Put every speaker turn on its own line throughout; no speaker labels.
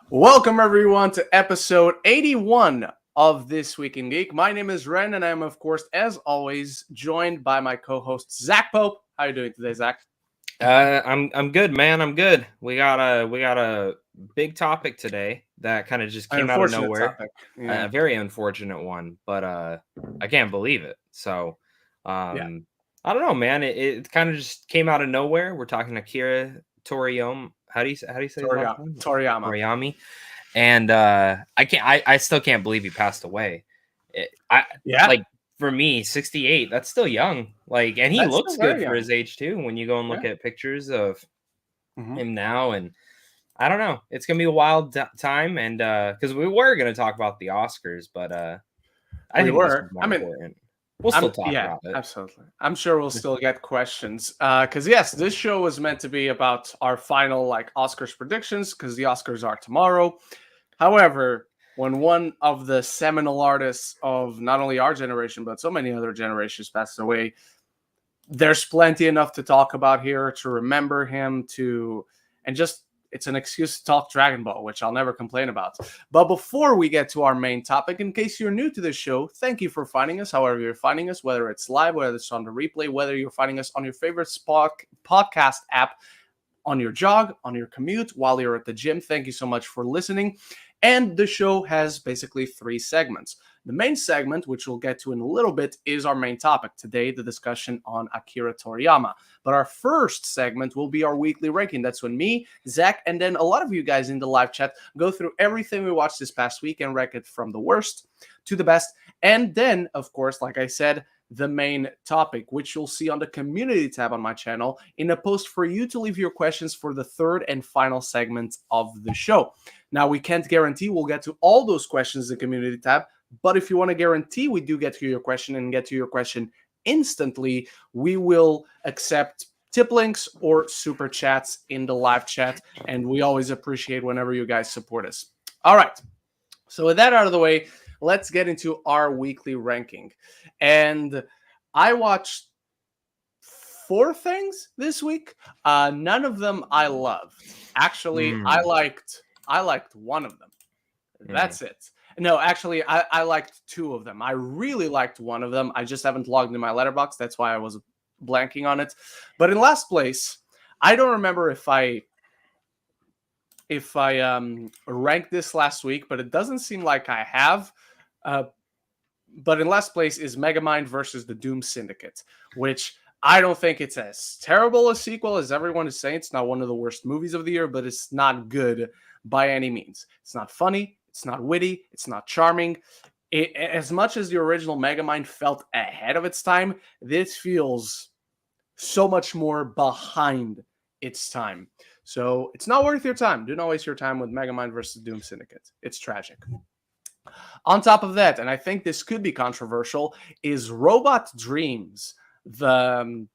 Welcome, everyone, to episode 81 of This Week in Geek. My name is Ren, and I'm, of course, as always, joined by my co-host, Zach Pope. How are you doing today, Zach?
I'm good, man. I'm good. We got a big topic today that kind of just
An
came out of
unfortunate
nowhere.
topic.
A very unfortunate one, but I can't believe it. So,
Yeah.
I don't know, man. It kind of just came out of nowhere. We're talking Akira Toriyama. How do you say his last name?
Toriyama.
Toriyama. And I still can't believe he passed away.
Yeah.
Like for me, 68, that's still young. Like, and he
That's
looks
still very
good for
young.
his age too. When you go and look
Yeah.
at pictures of
Mhm.
him now, and I don't know, it's gonna be a wild time, and because we were gonna talk about the Oscars, but I
We
think this
were.
is more
I mean,
important. We'll still talk about it.
absolutely. I'm sure we'll still get questions. Because, yes, this show was meant to be about our final, Oscars predictions, because the Oscars are tomorrow. However, when one of the seminal artists of not only our generation, but so many other generations passes away, there's plenty enough to talk about here, to remember him, and just it's an excuse to talk Dragon Ball, which I'll never complain about. But before we get to our main topic, in case you're new to this show, thank you for finding us, however you're finding us, whether it's live, whether it's on the replay, whether you're finding us on your favorite podcast app, on your jog, on your commute, while you're at the gym. Thank you so much for listening. And the show has basically three segments. The main segment, which we'll get to in a little bit, is our main topic today, the discussion on Akira Toriyama. But our first segment will be our weekly ranking. That's when me, Zach, and then a lot of you guys in the live chat go through everything we watched this past week and rank it from the worst to the best. And then, of course, like I said, the main topic, which you'll see on the community tab on my channel in a post for you to leave your questions for the third and final segment of the show. Now, we can't guarantee we'll get to all those questions in the community tab, but if you want to guarantee we do get to your question and get to your question instantly, we will accept tip links or super chats in the live chat, and we always appreciate whenever you guys support us. All right. So with that out of the way, let's get into our weekly ranking. And I watched 4 things this week. None of them I loved. Actually, I liked one of them. That's it. No, actually, I liked 2 of them. I really liked one of them. I just haven't logged in my letterbox. That's why I was blanking on it. But in last place, I don't remember if I ranked this last week, but it doesn't seem like I have. But in last place is Megamind versus the Doom Syndicate, which I don't think it's as terrible a sequel as everyone is saying. It's not one of the worst movies of the year, but it's not good by any means. It's not funny. It's not witty. It's not charming. As much as the original Megamind felt ahead of its time, this feels so much more behind its time. So it's not worth your time. Do not waste your time with Megamind versus Doom Syndicate. It's tragic. On top of that, and I think this could be controversial, is Robot Dreams the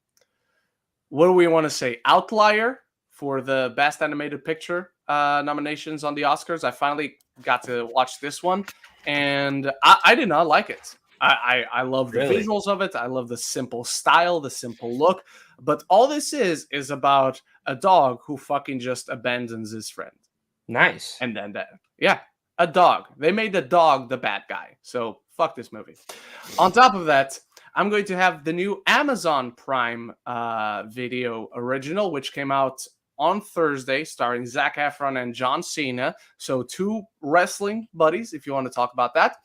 what do we want to say, outlier for the best animated picture nominations on the Oscars. I finally got to watch this one, and I did not like it. I love the visuals of it. I love the simple style, the simple look. But all this is about a dog who fucking just abandons his friend.
Nice.
And then yeah, a dog. They made the dog the bad guy. So fuck this movie. On top of that, I'm going to have the new Amazon Prime video original, which came out on Thursday, starring Zac Efron and John Cena. So 2 wrestling buddies, if you want to talk about that.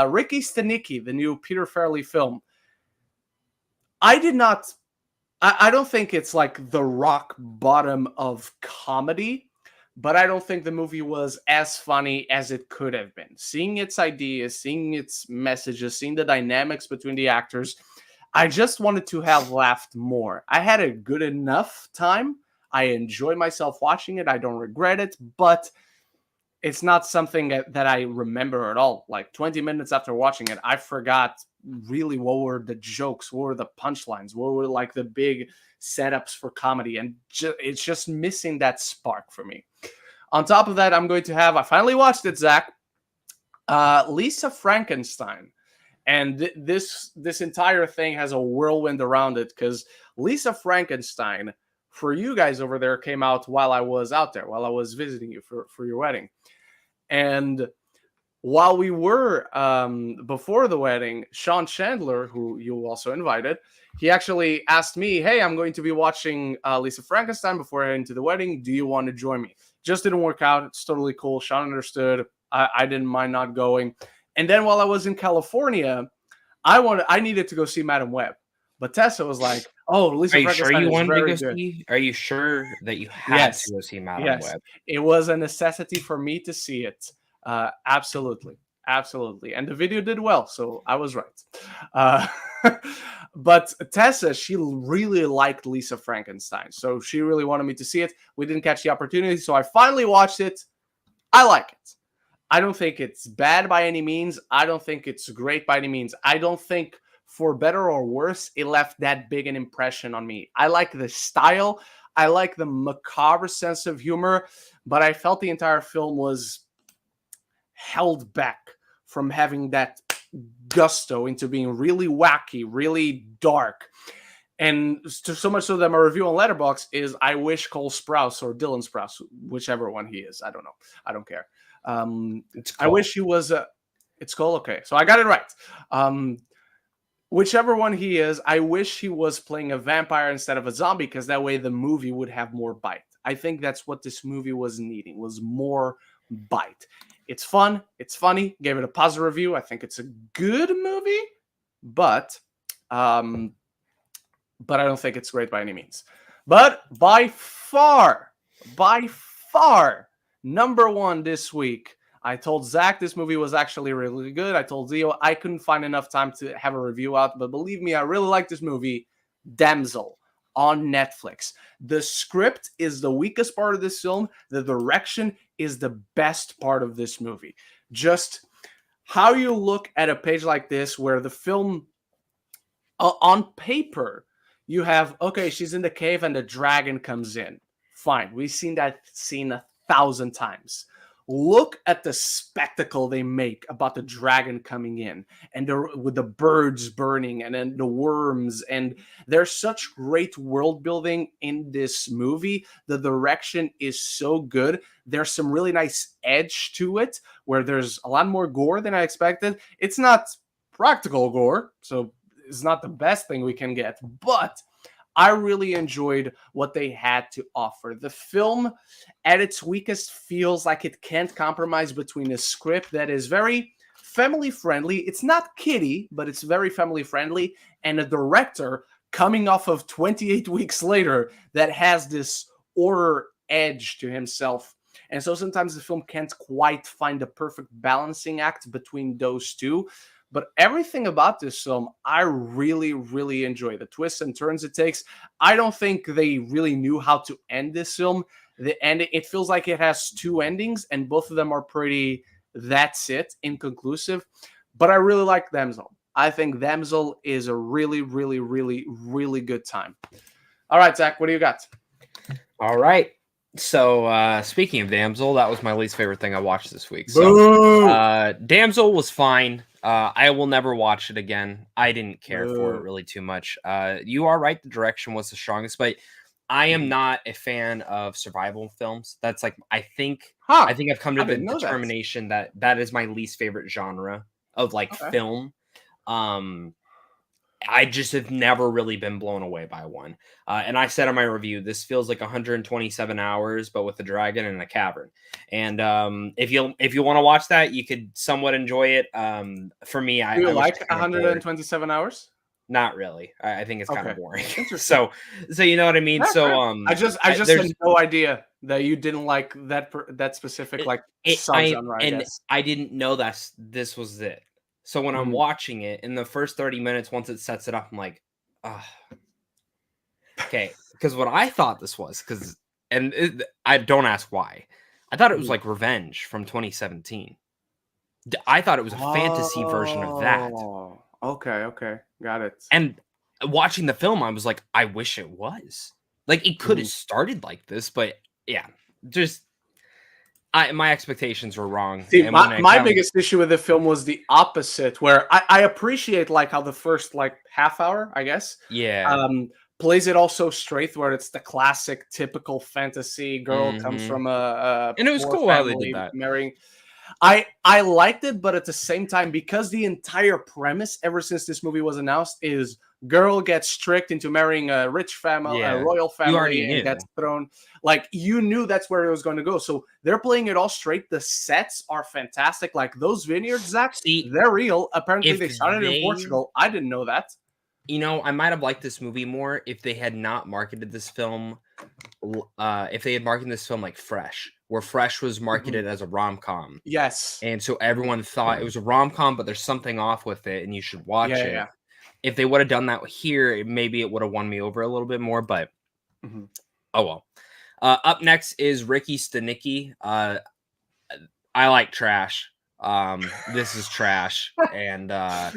Ricky Stenicki, the new Peter Farrelly film. I don't think it's like the rock bottom of comedy, but I don't think the movie was as funny as it could have been. Seeing its ideas, seeing its messages, seeing the dynamics between the actors, I just wanted to have laughed more. I had a good enough time. I enjoy myself watching it. I don't regret it, but it's not something that I remember at all. Like 20 minutes after watching it, I forgot really what were the jokes, what were the punchlines, what were like the big setups for comedy, and it's just missing that spark for me. On top of that, I'm going to have, I finally watched it, Zach, Lisa Frankenstein. And this entire thing has a whirlwind around it because Lisa Frankenstein, for you guys over there, came out while I was out there, while I was visiting you for your wedding. And while we were before the wedding, Sean Chandler, who you also invited, he actually asked me, "Hey, I'm going to be watching Lisa Frankenstein before heading to the wedding. Do you want to join me?" Just didn't work out. It's totally cool. Sean understood. I didn't mind not going. And then while I was in California, I needed to go see Madam Web, but Tessa was like, "Oh, Lisa
Are you sure
Frankenstein
you
is
wanted to
very
go
good."
see? Are you sure that you had
Yes,
to go see Madame
yes,
Web?
it was a necessity for me to see it. Absolutely, absolutely, and the video did well, so I was right. Uh, but Tessa, she really liked Lisa Frankenstein, so she really wanted me to see it. We didn't catch the opportunity, so I finally watched it. I like it. I don't think it's bad by any means. I don't think it's great by any means. I don't think, for better or worse, it left that big an impression on me. I like the style. I like the macabre sense of humor, but I felt the entire film was held back from having that gusto into being really wacky, really dark. And so much so that my review on Letterboxd is, I wish Cole Sprouse or Dylan Sprouse, whichever one he is, I don't know, I don't care.
It's
I
Cole.
wish he was it's Cole. Okay, so I got it right. Whichever one he is, I wish he was playing a vampire instead of a zombie, because that way the movie would have more bite. I think that's what this movie was needing, was more bite. It's fun, it's funny. Gave it a positive review. I think it's a good movie, but I don't think it's great by any means. But by far, number one this week. I told Zach this movie was actually really good. I told Zio I couldn't find enough time to have a review out, but believe me, I really like this movie, Damsel, on Netflix. The script is the weakest part of this film. The direction is the best part of this movie. Just how you look at a page like this, where the film, on paper, you have, okay, she's in the cave and the dragon comes in. Fine. We've seen that scene 1,000 times. Look at the spectacle they make about the dragon coming in, and with the birds burning and then the worms. And there's such great world building in this movie. The direction is so good. There's some really nice edge to it, where there's a lot more gore than I expected. It's not practical gore, so it's not the best thing we can get, but I really enjoyed what they had to offer. The film, at its weakest, feels like it can't compromise between a script that is very family friendly. It's not kiddie, but it's very family friendly, and a director coming off of 28 weeks later that has this horror edge to himself. And so sometimes the film can't quite find the perfect balancing act between those two. But everything about this film, I really, really enjoy. The twists and turns it takes. I don't think they really knew how to end this film. It feels like it has two endings, and both of them are pretty, that's it, inconclusive. But I really like Damsel. I think Damsel is a really, really, really, really good time. All right, Zach, what do you got?
All right. So speaking of Damsel, that was my least favorite thing I watched this week. So Damsel was fine. I will never watch it again. I didn't care for it really too much. You are right. The direction was the strongest, but I am not a fan of survival films. That's like, I think I've come to the determination that is my least favorite genre of like film. I just have never really been blown away by one. And I said in my review, this feels like 127 hours, but with a dragon in a cavern. And if you want to watch that, you could somewhat enjoy it. For me, I
like 127 hours.
Not really. I think it's kind of boring. so you know what I mean.
I just had no idea that you didn't like that specific subgenre. I guess.
I didn't know this was it. So when I'm watching it, in the first 30 minutes, once it sets it up, I'm like, okay. Because what I thought this was, I don't ask why. I thought it was like Revenge from 2017. I thought it was a fantasy version of that.
Okay, got it.
And watching the film, I was like, I wish it was. Like, it could have started like this, but yeah, just... my expectations were wrong.
See, my biggest issue with the film was the opposite, where I appreciate like how the first like half hour, I guess, plays it all so straight, where it's the classic typical fantasy girl comes from a
and it was cool how they did that.
Marrying. I liked it, but at the same time, because the entire premise ever since this movie was announced is girl gets tricked into marrying a rich family, a
Yeah,
royal
you already
family, and
knew.
gets thrown. Like, you knew that's where it was going to go. So they're playing it all straight. The sets are fantastic. Like those vineyards, Zach,
See,
they're real. Apparently,
if
they started in
they,
Portugal. I didn't know that.
you know, I might have liked this movie more if they had not marketed this film. If they had marketed this film like Fresh, where Fresh was marketed as a rom-com,
Yes.
and so everyone thought it was a rom-com, but there's something off with it, and you should watch
Yeah,
it.
yeah.
If they would have done that here, maybe it would have won me over a little bit more. But oh well. Up next is Ricky Stanicki. I like trash. This is trash, and I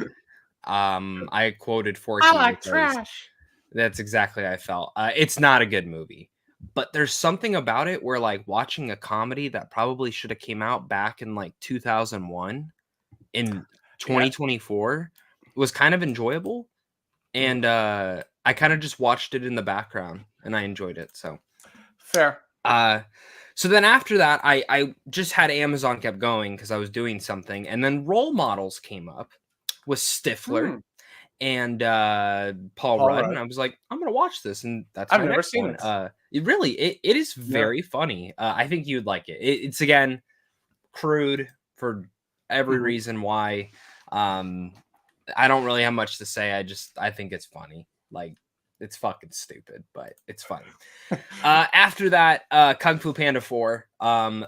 quoted Forky.
I like
because
trash.
That's exactly how I felt. It's not a good movie, but there's something about it where, like, watching a comedy that probably should have came out back in like 2001 in 2024 was kind of enjoyable, and I kind of just watched it in the background and I enjoyed it. So
Fair.
So then after that, I just had Amazon kept going because I was doing something, and then Role Models came up with Stifler and Paul Rudd, and I was like, I'm gonna watch this, and that's
I've
my
never
next
seen
one.
it.
It is very funny. I think you'd like it. It's again crude for every reason why. I don't really have much to say. I think it's funny. Like, it's fucking stupid, but it's funny. After that, Kung Fu Panda 4,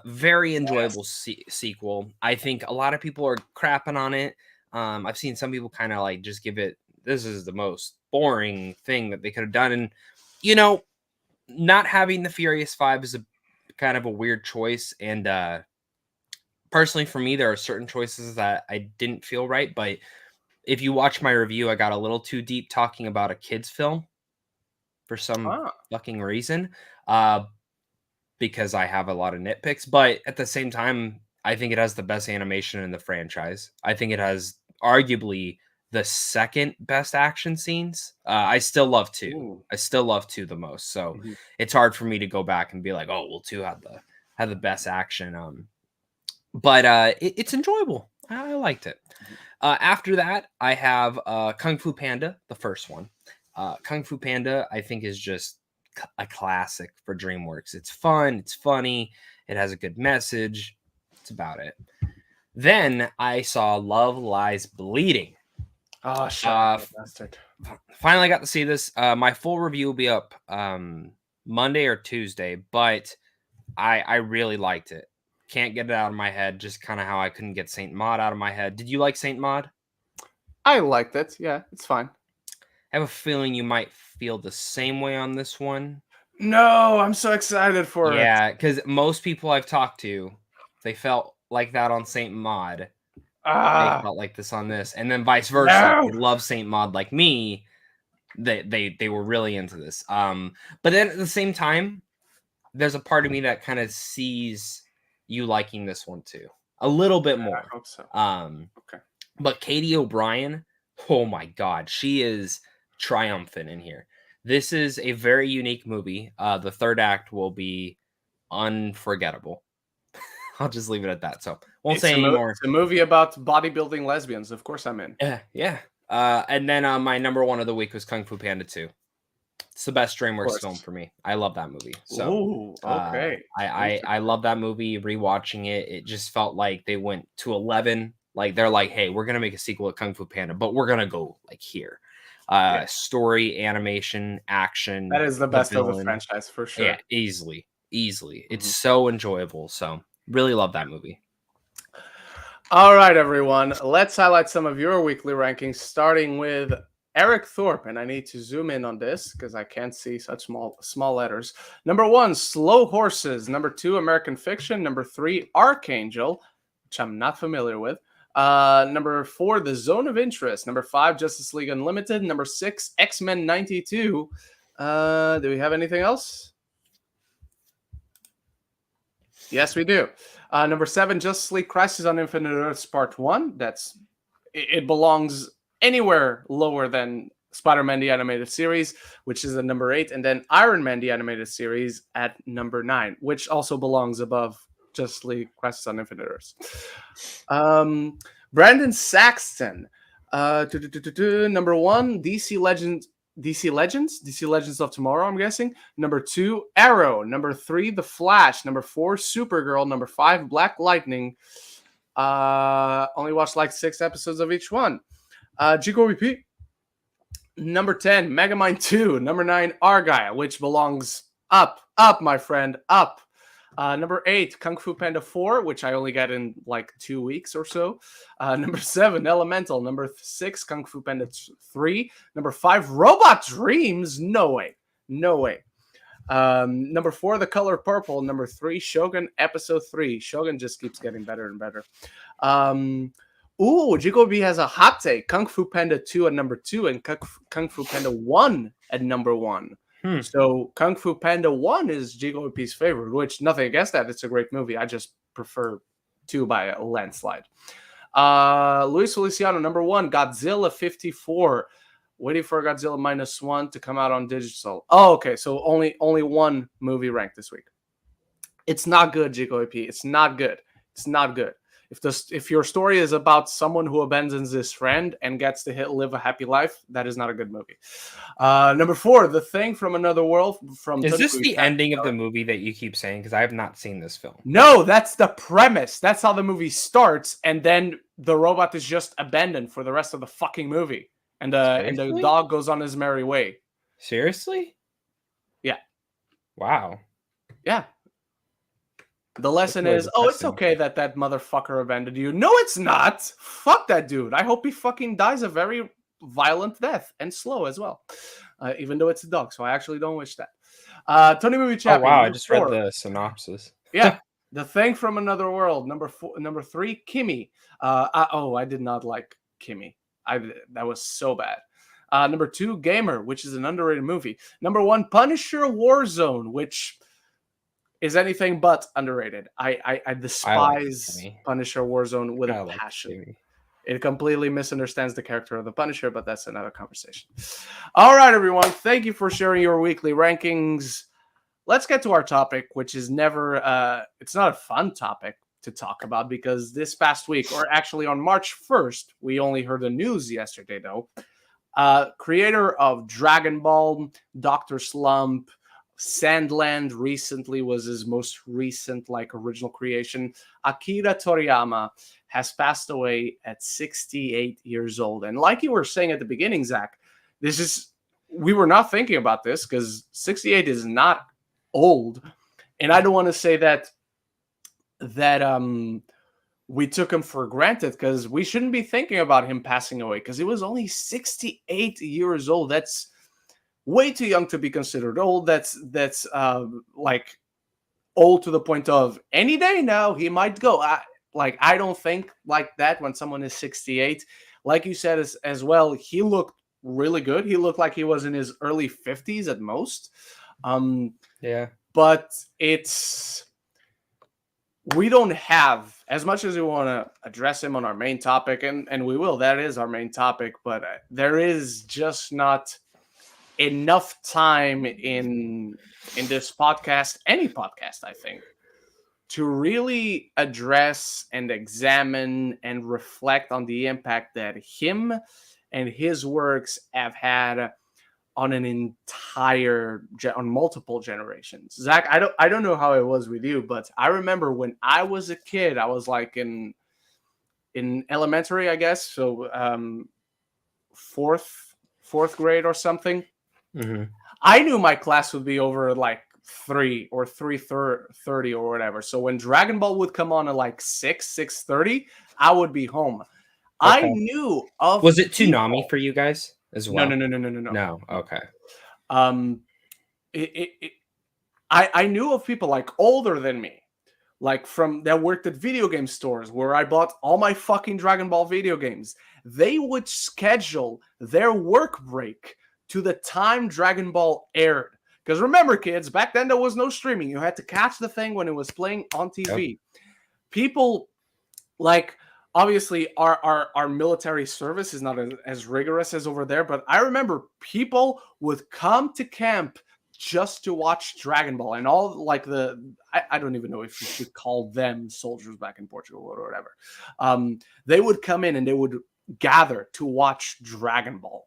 very enjoyable sequel. I think a lot of people are crapping on it. I've seen some people kind of like just give it, this is the most boring thing that they could have done. And, you know, not having the Furious 5 is a kind of a weird choice. And personally, for me, there are certain choices that I didn't feel right. But if you watch my review, I got a little too deep talking about a kid's film for some fucking reason, because I have a lot of nitpicks. But at the same time, I think it has the best animation in the franchise. I think it has arguably the second best action scenes. I still love 2.
Ooh.
I still love 2 the most. So it's hard for me to go back and be like, oh, well, 2 had the best action. But it's enjoyable. I liked it. After that, I have Kung Fu Panda, the first one. Kung Fu Panda, I think, is just a classic for DreamWorks. It's fun. It's funny. It has a good message. That's about it. Then I saw Love Lies Bleeding.
Oh, shut up, bastard.
Finally got to see this. My full review will be up Monday or Tuesday, but I really liked it. Can't get it out of my head. Just kind of how I couldn't get Saint Maud out of my head. Did you like Saint Maud?
I liked it. Yeah, it's fine.
I have a feeling you might feel the same way on this one.
No, I'm so excited for it.
Yeah, because most people I've talked to, they felt like that on Saint Maud. They felt like this on this, and then vice versa.
No.
They love Saint Maud like me. They were really into this. But then at the same time, there's a part of me that kind of sees you liking this one too, a little bit more.
I hope so.
Okay. But Katie O'Brien, oh my God, she is triumphant in here. This is a very unique movie. The third act will be unforgettable. I'll just leave it at that. So won't say anymore.
It's a movie about bodybuilding lesbians. Of course, I'm in.
Yeah. And then my number one of the week was Kung Fu Panda 2. It's the best DreamWorks film for me. I love that movie. So
ooh, okay.
I love that movie. Rewatching it, it just felt like they went to 11. Like, they're like, hey, we're gonna make a sequel to Kung Fu Panda, but we're gonna go like here. Story, animation, action.
That is the best of the franchise for sure.
Yeah, easily. It's so enjoyable. So really love that movie.
All right, everyone. Let's highlight some of your weekly rankings, starting with Eric Thorpe, and I need to zoom in on this because I can't see such small letters. Number 1, Slow Horses. Number 2, American Fiction. Number 3, Archangel, which I'm not familiar with. Number 4, The Zone of Interest. Number 5, Justice League Unlimited. Number 6, X-Men 92. Do we have anything else? Yes, we do. Number 7, Justice League Crisis on Infinite Earths Part 1. It belongs anywhere lower than Spider-Man the Animated Series, which is at number 8, and then Iron Man the Animated Series at number 9, which also belongs above Justice League Crisis on Infinite Earths. Brandon Saxton. Number 1, DC Legends. DC Legends of Tomorrow, I'm guessing. Number 2, Arrow. Number 3, The Flash. Number 4, Supergirl. Number 5, Black Lightning. Only watched like 6 episodes of each one. GKOVP. Number 10, Megamind 2. Number 9, Argyle, which belongs up, my friend, up. Number 8, Kung Fu Panda 4, which I only get in like 2 weeks or so. Number 7, Elemental. Number 6, Kung Fu Panda 3. Number 5, Robot Dreams. No way. Number 4, The Color Purple. Number 3, Shogun Episode 3. Shogun just keeps getting better and better. Jigobi has a hot take. Kung Fu Panda 2 at number 2 and Kung Fu Panda 1 at number 1. So Kung Fu Panda 1 is Jigobi's favorite, which nothing against that. It's a great movie. I just prefer 2 by a landslide. Luis Feliciano, number 1, Godzilla 54. Waiting for Godzilla -1 to come out on digital. Oh, okay. So only one movie ranked this week. It's not good, Jigobi. It's not good. If your story is about someone who abandons his friend and gets to live a happy life, that is not a good movie. Number 4, The Thing from Another World.
Is this the ending of the movie that you keep saying? Because I have not seen this film.
No, that's the premise. That's how the movie starts, and then the robot is just abandoned for the rest of the fucking movie, and the dog goes on his merry way.
Seriously?
Yeah.
Wow.
Yeah. The lesson is, it's okay that motherfucker abandoned you. No, it's not. Fuck that dude. I hope he fucking dies a very violent death and slow as well. Even though it's a dog, so I actually don't wish that. Tony Movie Champion.
Oh, wow. I just read the synopsis.
Yeah. The Thing from Another World. Number 3, Kimmy. I did not like Kimmy. That was so bad. Number 2, Gamer, which is an underrated movie. Number 1, Punisher Warzone, which is anything but underrated. I despise Punisher Warzone with a passion. It completely misunderstands the character of the Punisher, but that's another conversation. All right, everyone. Thank you for sharing your weekly rankings. Let's get to our topic, which is never, it's not a fun topic to talk about because this past week, or actually on March 1st, we only heard the news yesterday, though. Creator of Dragon Ball, Dr. Slump, Sandland recently was his most recent original creation. Akira Toriyama has passed away at 68 years old. And like you were saying at the beginning, Zach, we were not thinking about this because 68 is not old. And I don't want to say that we took him for granted because we shouldn't be thinking about him passing away because he was only 68 years old. That's way too young to be considered old. That's old to the point of any day now he might go. I don't think like that when someone is 68. Like you said as well, he looked really good. He looked like he was in his early 50s at most.
Yeah.
But we don't have, as much as we want to address him on our main topic, and we will, that is our main topic, but there is just not enough time in this podcast, any podcast, I think, to really address and examine and reflect on the impact that him and his works have had on on multiple generations. Zach, I don't know how it was with you, but I remember when I was a kid, I was like in elementary, I guess, so fourth grade or something.
Mm-hmm.
I knew my class would be over at 3 or 3:30 or whatever. So when Dragon Ball would come on at 6:30, I would be home. Okay. I knew of.
Was it Toonami for you guys as well?
No.
No. Okay.
I knew of people older than me, from that worked at video game stores where I bought all my fucking Dragon Ball video games. They would schedule their work break to the time Dragon Ball aired. Because remember, kids, back then there was no streaming. You had to catch the thing when it was playing on TV. Yep. People, obviously, our military service is not as rigorous as over there, but I remember people would come to camp just to watch Dragon Ball, and all like I don't even know if you should call them soldiers back in Portugal or whatever. They would come in and they would gather to watch Dragon Ball.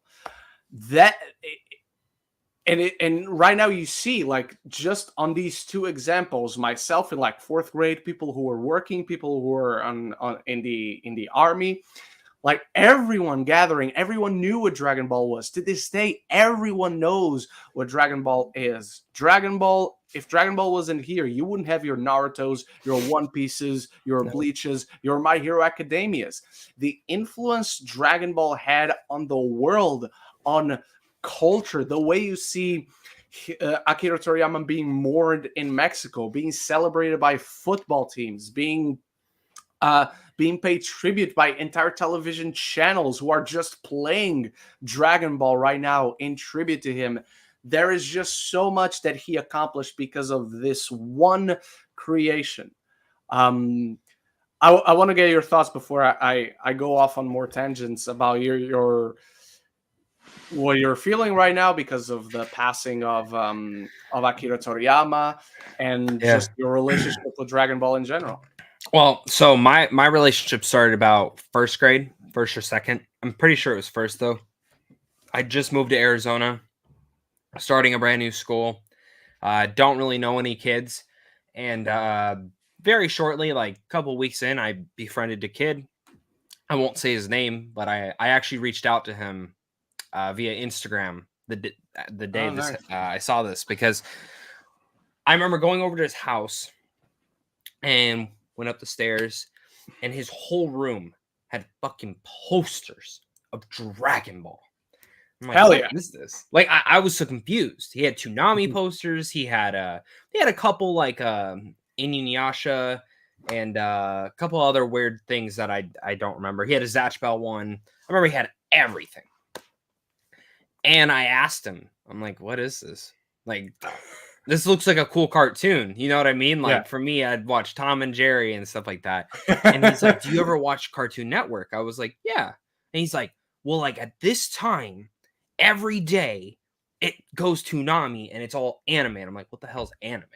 And right now you see, like, just on these two examples, myself in like fourth grade, people who are working, people who are in the army, like everyone gathering, everyone knew what Dragon Ball was. To this day, everyone knows what Dragon Ball is. Dragon Ball, if Dragon Ball wasn't here, you wouldn't have your Narutos, your One Pieces, your Bleaches, your My Hero Academias. The influence Dragon Ball had on the world, on culture, the way you see Akira Toriyama being mourned in Mexico, being celebrated by football teams, being paid tribute by entire television channels who are just playing Dragon Ball right now in tribute to him. There is just so much that he accomplished because of this one creation. I want to get your thoughts before I go off on more tangents about your what you're feeling right now because of the passing of Akira Toriyama and just your relationship with Dragon Ball in general.
Well, so my relationship started about first grade, first or second. I'm pretty sure it was first though. I just moved to Arizona, starting a brand new school. Don't really know any kids, and very shortly, like a couple weeks in, I befriended a kid. I won't say his name, but I actually reached out to him via Instagram the day
nice.
I saw this, because I remember going over to his house and went up the stairs, and his whole room had fucking posters of Dragon Ball. I'm like,
hell
what
yeah!
is this? Like, I was so confused. He had Toonami posters. He had a couple like Inuyasha and a couple other weird things that I don't remember. He had a Zatch Bell one. I remember he had everything. And I asked him, I'm like, what is this? Like, this looks like a cool cartoon. You know what I mean? Like, for me, I'd watch Tom and Jerry and stuff like that. And he's like, do you ever watch Cartoon Network? I was like, yeah. And he's like, well, like at this time, every day it goes Toonami and it's all anime. And I'm like, what the hell's anime?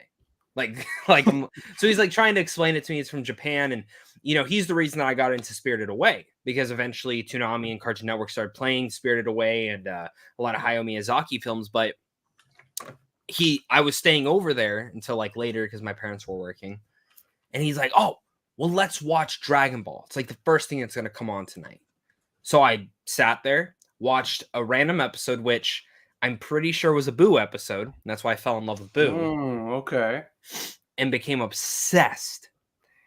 Like, so he's like trying to explain it to me. It's from Japan. And, you know, he's the reason that I got into Spirited Away, because eventually Toonami and Cartoon Network started playing Spirited Away and a lot of Hayao Miyazaki films. But I was staying over there until like later because my parents were working. And he's like, oh, well, let's watch Dragon Ball. It's like the first thing that's going to come on tonight. So I sat there, watched a random episode, which I'm pretty sure was a Boo episode. And that's why I fell in love with Boo.
Okay.
And became obsessed.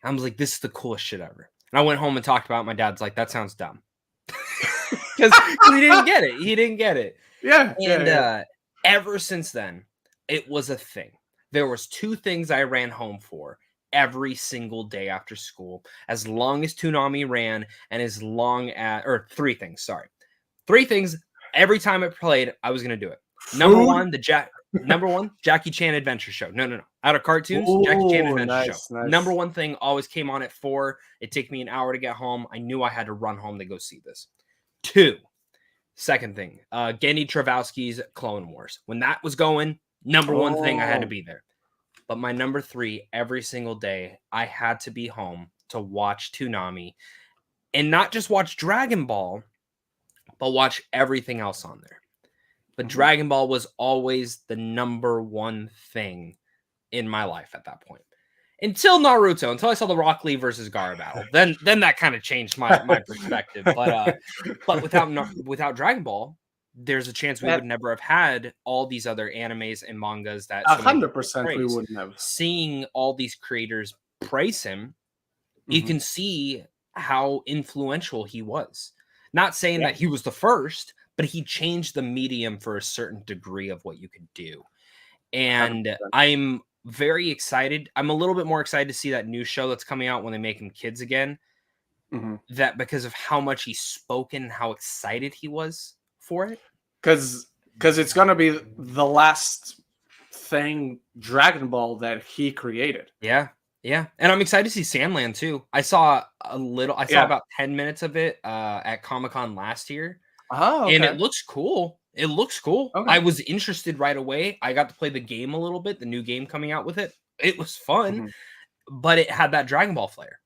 I was like, this is the coolest shit ever. And I went home and talked about it. My dad's like, that sounds dumb. Because he didn't get it. He didn't get it.
Yeah.
And ever since then, it was a thing. There was two things I ran home for every single day after school, as long as Toonami ran, and as long as, or three things, sorry. Three things every time it played, I was going to do it. Number one, Jackie Chan Adventure Show. No. Out of cartoons, Jackie Chan Adventure Show. Nice. Number one thing always came on at 4. It'd take me an hour to get home. I knew I had to run home to go see this. 2, second thing, Gendy Travasky's Clone Wars. When that was going, number one thing, I had to be there. But my number 3, every single day, I had to be home to watch Toonami. And not just watch Dragon Ball, but watch everything else on there. But Dragon Ball was always the number one thing in my life at that point. Until Naruto, until I saw the Rock Lee versus Gaara battle. Then that kind of changed my perspective. But without Dragon Ball, there's a chance we would never have had all these other animes and mangas that
100% we wouldn't have.
Seeing all these creators praise him, you can see how influential he was. Not saying that he was the first, but he changed the medium for a certain degree of what you could do. And 100%. I'm very excited. I'm a little bit more excited to see that new show that's coming out when they make him kids again. That because of how much he spoke and how excited he was for it. Because
it's going to be the last thing Dragon Ball that he created.
Yeah. And I'm excited to see Sandland too. I saw about 10 minutes of it at Comic-Con last year.
Oh, okay.
And it looks cool. It looks cool.
Okay.
I was interested right away. I got to play the game a little bit, the new game coming out with it. It was fun, but it had that Dragon Ball flair.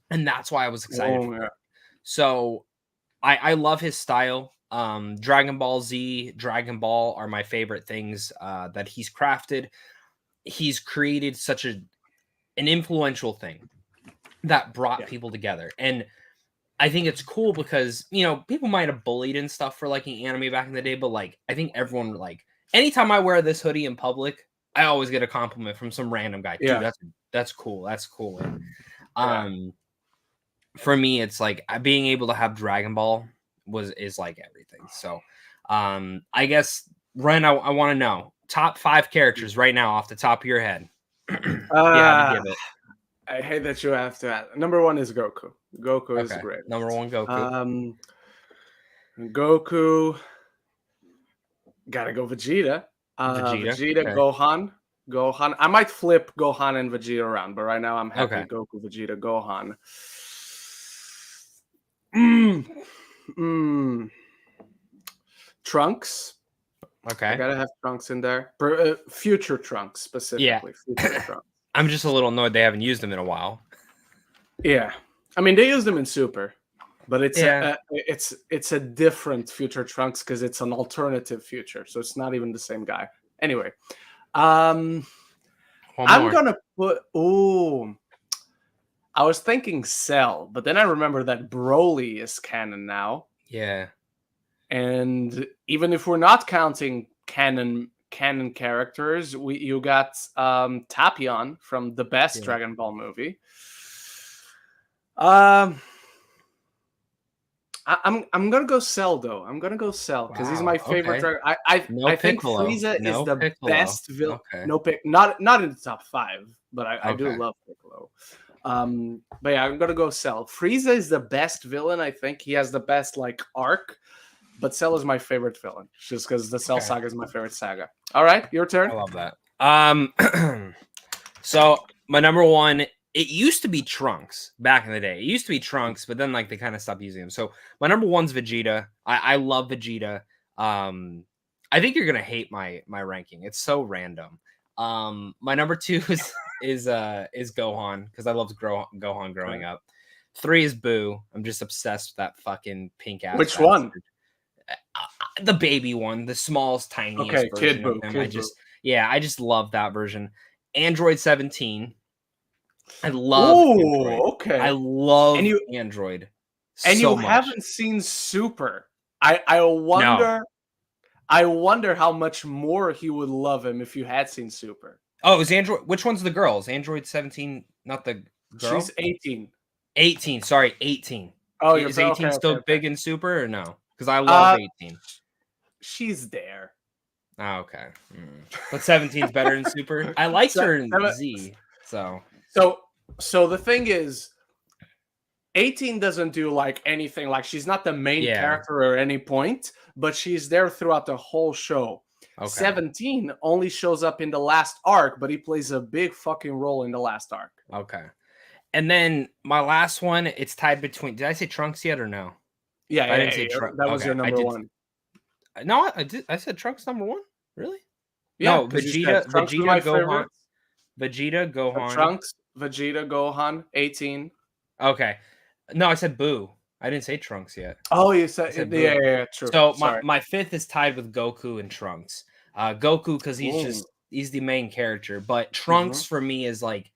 And that's why I was excited for it. So I love his style. Dragon Ball Z, Dragon Ball are my favorite things that he's crafted. He's created such an influential thing that brought people together. And I think it's cool because, you know, people might have bullied and stuff for liking anime back in the day, but like, I think everyone, like, anytime I wear this hoodie in public, I always get a compliment from some random guy. Dude, that's cool. That's cool. And, for me, it's like being able to have Dragon Ball is like everything. So, I guess, Ren, I want to know top 5 characters right now off the top of your head. Yeah, give it.
I hate that you have to add. Number 1 is Goku. Goku is great.
Number 1, Goku.
Goku. Gotta go Vegeta. Vegeta, okay. Gohan. I might flip Gohan and Vegeta around, but right now I'm happy. Goku, Vegeta, Gohan. Trunks.
Okay.
I gotta have Trunks in there. Future Trunks specifically.
Yeah.
Future Trunks.
I'm just a little annoyed they haven't used them in a while.
Yeah. I mean, they used them in Super, but it's a different Future Trunks because it's an alternative future, so it's not even the same guy. Anyway, I'm gonna put. I was thinking Cell, but then I remember that Broly is canon now.
Yeah.
And even if we're not counting canon characters, you got Tapion from the best Dragon Ball movie. I'm gonna go Cell though. I'm gonna go Cell because he's my favorite dragon. I think Frieza is the best villain. Okay. No pick, not in the top 5, but I do love Piccolo. But yeah, I'm gonna go Cell. Frieza is the best villain. I think he has the best like arc. But Cell is my favorite villain, just because the Cell saga is my favorite saga. All right, your turn.
I love that. So my number 1, it used to be Trunks back in the day. It used to be Trunks, but then like they kind of stopped using him. So my number 1's Vegeta. I love Vegeta. I think you're gonna hate my ranking. It's so random. My number 2 is Gohan because I loved Gohan growing up. 3 is Boo. I'm just obsessed with that fucking pink ass.
Which one?
The baby one, the smallest, tiniest version
Kid Boo.
of him. I just love that version. Android 17. I love Android.
Okay.
I love Android.
And you haven't seen Super. I wonder. No. I wonder how much more he would love him if you had seen Super.
Oh, is Android? Which one's the girl? Is Android 17 not the girl?
She's 18.
18. Sorry, 18.
Oh,
is 18 still big in Super or no? Because I love 18.
She's there.
Oh, okay. But 17's better in Super. I liked her in Z. So
the thing is, 18 doesn't do like anything. Like she's not the main character at any point, but she's there throughout the whole show. Okay. 17 only shows up in the last arc, but he plays a big fucking role in the last arc.
Okay. And then my last one, it's tied between. Did I say Trunks yet or no?
Yeah, I didn't say Trunks. That was your number 1.
No, I did. I said Trunks number 1. Really?
Yeah.
No, Vegeta, Gohan. Vegeta, Gohan.
Trunks, Vegeta, Gohan, 18.
Okay. No, I said Boo. I didn't say Trunks yet.
Oh, you said yeah, true.
So my 5th is tied with Goku and Trunks. Goku because he's the main character, but Trunks for me is like,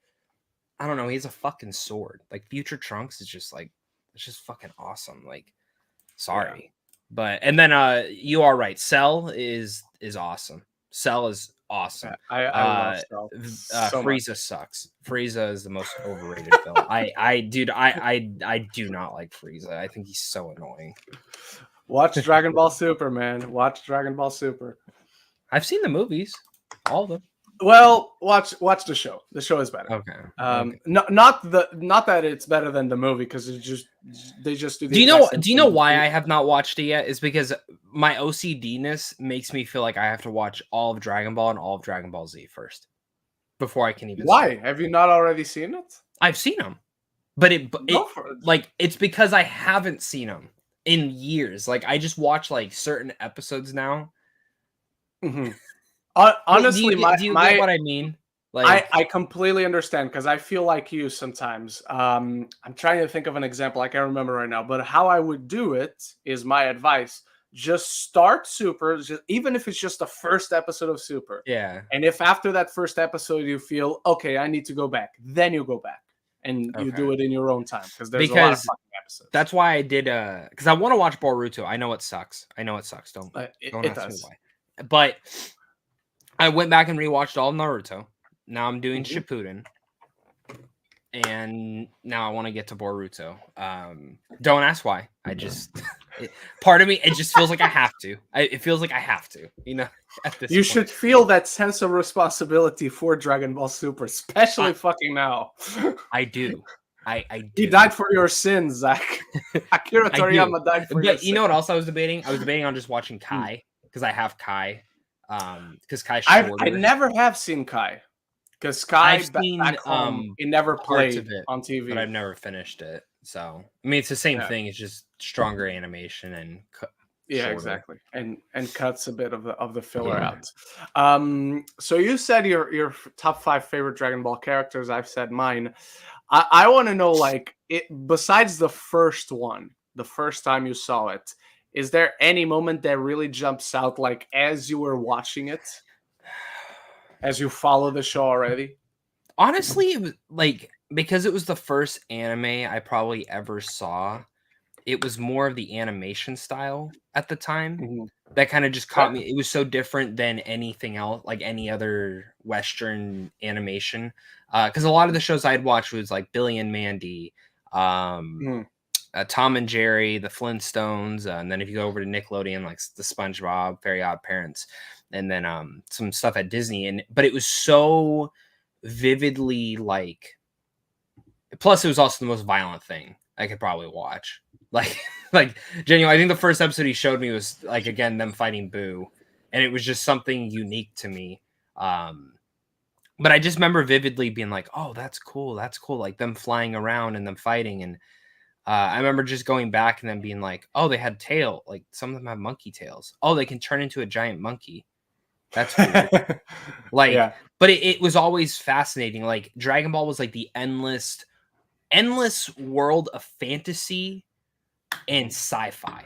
I don't know, he's a fucking sword. Like Future Trunks is just like, it's just fucking awesome. Like, sorry, but and then you are right. Cell is awesome. Cell is awesome.
I love Cell.
Frieza sucks. Frieza is the most overrated villain. I do not like Frieza. I think he's so annoying.
Watch Dragon Ball Super, man. Watch Dragon Ball Super.
I've seen the movies, all of them.
Well, watch the show. The show is better.
Okay.
Not that it's better than the movie because they just do.
Do you know why I have not watched it yet? Is because my OCD-ness makes me feel like I have to watch all of Dragon Ball and all of Dragon Ball Z first before I can even.
Why have you not already seen it?
I've seen them, but it's because I haven't seen them. in years. Like I just watch like certain episodes now.
Mm-hmm.
Wait,
Honestly,
do you get what I mean? Like
I completely understand because I feel like you sometimes. I'm trying to think of an example. I can't remember right now, but how I would do it is my advice. Just start Super, even if it's just the first episode of Super.
yeah.
And if after that first episode you feel, okay, I need to go back, then you go back and you
Okay.
do it in your own time because there's a lot of
Because
fucking episodes.
that's why I did because I want to watch Boruto. I know it sucks. Don't
It
ask me
does.
why. But I went back and rewatched all of Naruto. Now I'm doing
Mhm.
Shippuden. And now I want to get to Boruto. Don't ask why. I just part of me, it just feels like I have to. It feels like I have to, at this
You
point.
should feel that sense of responsibility for Dragon Ball Super, especially fucking now.
I do. I do.
He died for your sins, Zach. Akira
I do.
Toriyama died for your
But
sins.
you know what else I was debating? I was debating on just watching Kai because I have Kai. Because Kai's
I
shorter.
never have seen Kai. Because Kai
I've seen
back home, it never
parts of
played
it
on TV.
but I've never finished it. So I mean, it's the same
Yeah.
thing. It's just stronger animation and
Yeah,
shorter.
exactly, and cuts a bit of the filler out. So you said your top 5 favorite Dragon Ball characters. I've said mine. I want to know, like, besides the first one, the first time you saw it, is there any moment that really jumps out, like as you were watching it, as you follow the show already?
Honestly, it was like because it was the first anime I probably ever saw. It was more of the animation style at the time
Mhm.
that kind of just caught me. It was so different than anything else, like any other Western animation. Because a lot of the shows I'd watch was like Billy and Mandy,
Mhm.
Tom and Jerry, the Flintstones, and then if you go over to Nickelodeon, like the SpongeBob, Very Odd Parents, and then some stuff at Disney. But it was so vividly like. Plus, it was also the most violent thing I could probably watch. Like genuinely, I think the first episode he showed me was like again them fighting Boo, and it was just something unique to me. But I just remember vividly being like, "Oh, that's cool, like them flying around and them fighting." And I remember just going back and then being like, "Oh, they had tail. Like some of them have monkey tails. Oh, they can turn into a giant monkey. That's cool." Like,
Yeah.
but it was always fascinating. Like Dragon Ball was like the endless world of fantasy and sci-fi.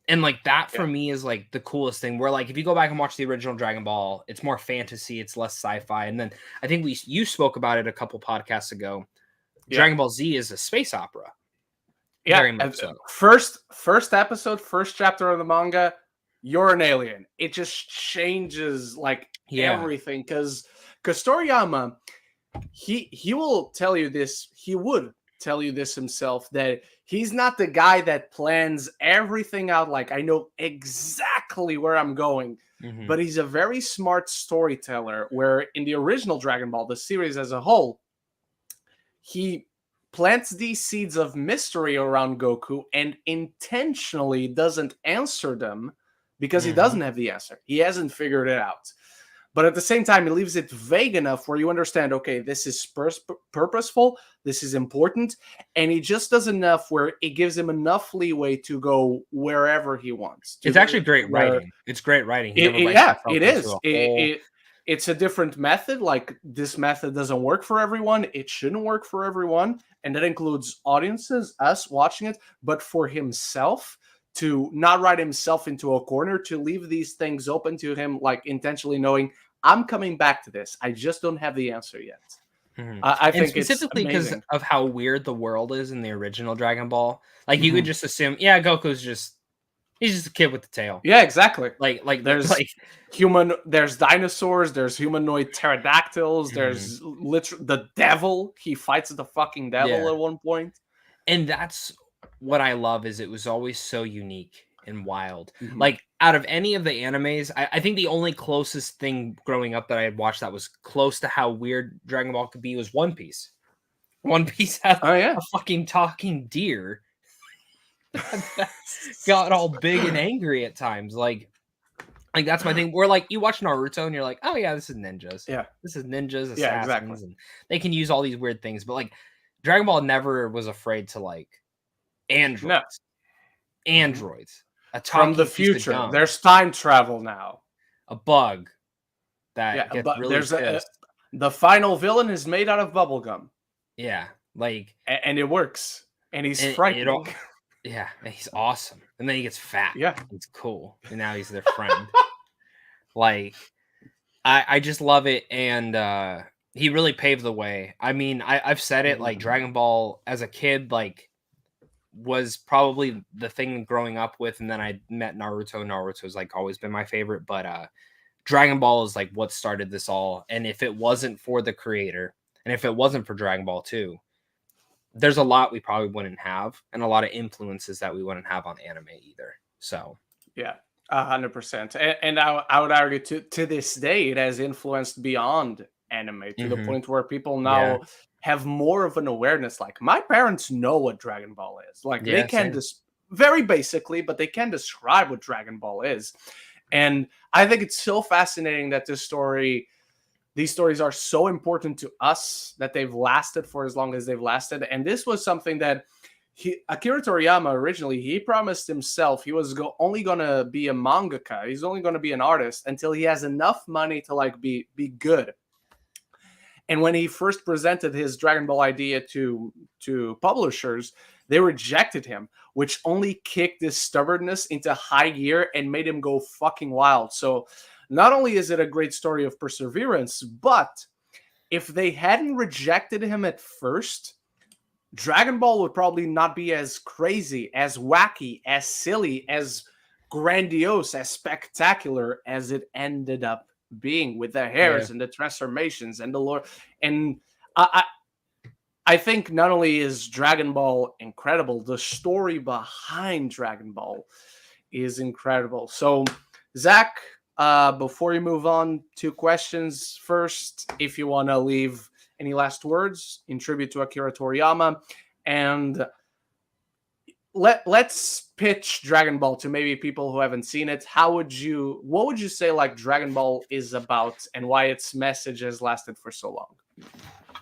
And like that for me is like the coolest thing where like if you go back and watch the original Dragon Ball, it's more fantasy, it's less sci-fi. And then I think you spoke about it a couple podcasts ago. Dragon Ball Z is a space opera.
Yeah.
Very much so.
First episode, first chapter of the manga, you're an alien. It just changes like everything because Toriyama, he will tell you this. He would tell you this himself, that he's not the guy that plans everything out. Like, I know exactly where I'm going, but he's a very smart storyteller. Where in the original Dragon Ball, the series as a whole, he plants these seeds of mystery around Goku and intentionally doesn't answer them because he doesn't have the answer. He hasn't figured it out. But at the same time, he leaves it vague enough where you understand, okay, this is purposeful, this is important, and he just does enough where it gives him enough leeway to go wherever he wants.
It's actually great writing. It's great writing.
It is. It's a different method. Like, this method doesn't work for everyone. It shouldn't work for everyone. And that includes audiences, us watching it, but for himself, to not write himself into a corner, to leave these things open to him, like intentionally knowing, I'm coming back to this. I just don't have the answer yet. I think
specifically because of how weird the world is in the original Dragon Ball. Like you could just assume, Goku's he's just a kid with the tail.
Yeah, exactly.
Like
there's there's dinosaurs, there's humanoid pterodactyls, there's literally the devil. He fights the fucking devil at one point.
And that's what I love, is it was always so unique and wild. Like out of any of the animes, I think the only closest thing growing up that I had watched that was close to how weird Dragon Ball could be was One Piece. One Piece had a fucking talking deer that got all big and angry at times. Like that's my thing. Where like you watch Naruto and you're like, oh yeah, this is ninjas.
Yeah,
this is ninjas, assassins,
exactly.
and they can use all these weird things. But like Dragon Ball never was afraid to like androids. androids, a
From the
talking piece of
future.
gum,
There's time travel now.
a bug that
Yeah,
gets
but
really
there's
pissed.
the final villain is made out of bubblegum.
Yeah, like
And it works. And he's
and it all.
frightening.
Yeah, and he's awesome. And then he gets fat.
Yeah.
He's cool, and now he's their friend. Like, I just love it, and he really paved the way. I mean, I've said it, like, Dragon Ball as a kid, like, was probably the thing growing up with, and then I met Naruto. Naruto's, like, always been my favorite, but, Dragon Ball is, like, what started this all, and if it wasn't for the creator, and if it wasn't for Dragon Ball 2, there's a lot we probably wouldn't have, and a lot of influences that we wouldn't have on anime either, so...
Yeah, 100%. And I would argue to this day, it has influenced beyond anime to the point where people now have more of an awareness. Like, my parents know what Dragon Ball is. Like, they can just very basically, but they can describe what Dragon Ball is. And I think it's so fascinating that these stories are so important to us, that they've lasted for as long as they've lasted. And this was something that Akira Toriyama originally, he promised himself he was only going to be a mangaka. He's only going to be an artist until he has enough money to like be good. And when he first presented his Dragon Ball idea to publishers, they rejected him, which only kicked his stubbornness into high gear and made him go fucking wild. So not only is it a great story of perseverance, but if they hadn't rejected him at first, Dragon Ball would probably not be as crazy, as wacky, as silly, as grandiose, as spectacular as it ended up being, with the hairs and the transformations and the lore. And I think not only is Dragon Ball incredible, the story behind Dragon Ball is incredible. So, Zach, before you move on to questions, first, if you want to leave any last words in tribute to Akira Toriyama, and let's pitch Dragon Ball to maybe people who haven't seen it. What would you say like Dragon Ball is about, and why its message has lasted for so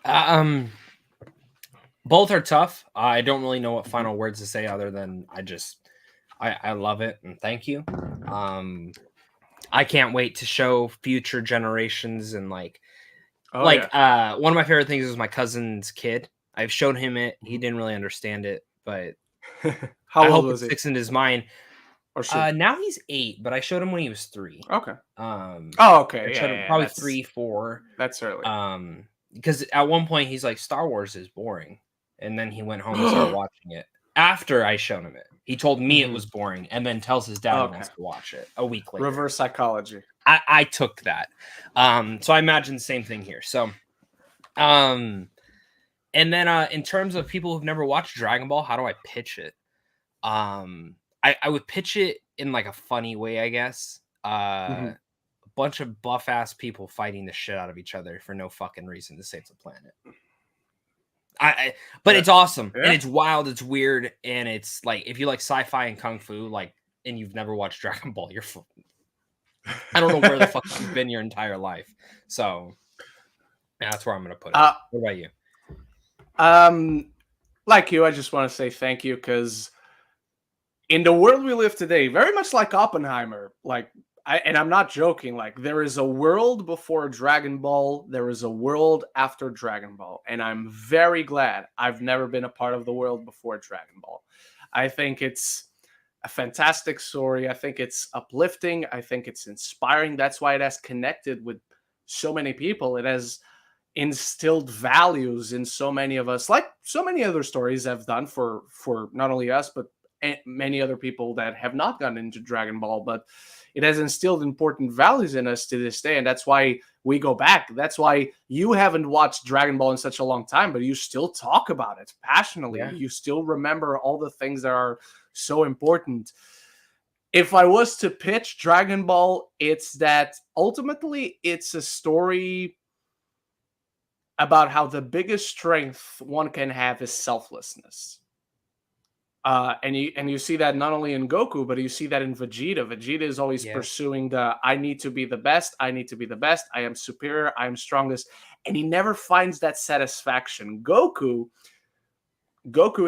long?
Both are tough. I don't really know what final words to say other than I love it and thank you. I can't wait to show future generations and one of my favorite things is my cousin's kid. I've shown him it. He didn't really understand it, but
How old was he?
Sticks in his mind.
Or
now he's 8, but I showed him when he was 3.
Okay.
Okay. I showed him probably 3, 4.
That's early.
Because at one point he's like, Star Wars is boring, and then he went home and started watching it. After I showed him it, he told me it was boring, and then tells his dad he wants to watch it a week later.
Reverse psychology.
I took that. So I imagine the same thing here. So, and then in terms of people who've never watched Dragon Ball, how do I pitch it? I would pitch it in like a funny way, I guess. A bunch of buff ass people fighting the shit out of each other for no fucking reason to save the planet. But it's awesome and it's wild, it's weird, and it's like if you like sci-fi and kung fu, like, and you've never watched Dragon Ball, you're I don't know where the fuck you've been your entire life. So yeah, that's where I'm gonna put it. What about you?
Like you, I just want to say thank you, because in the world we live today, very much like Oppenheimer, I'm not joking, like there is a world before Dragon Ball, there is a world after Dragon Ball, and I'm very glad I've never been a part of the world before Dragon Ball. I think it's a fantastic story. I think it's uplifting. I think it's inspiring. That's why it has connected with so many people. It has instilled values in so many of us, like so many other stories have done for not only us, but many other people that have not gotten into Dragon Ball. But it has instilled important values in us to this day, and that's why we go back. That's why you haven't watched Dragon Ball in such a long time, but you still talk about it passionately. Yeah. You still remember all the things that are so important. If I was to pitch Dragon Ball, it's that ultimately it's a story about how the biggest strength one can have is selflessness. And you see that not only in Goku, but you see that in Vegeta. Vegeta is always pursuing I need to be the best. I need to be the best. I am superior. I am strongest. And he never finds that satisfaction. Goku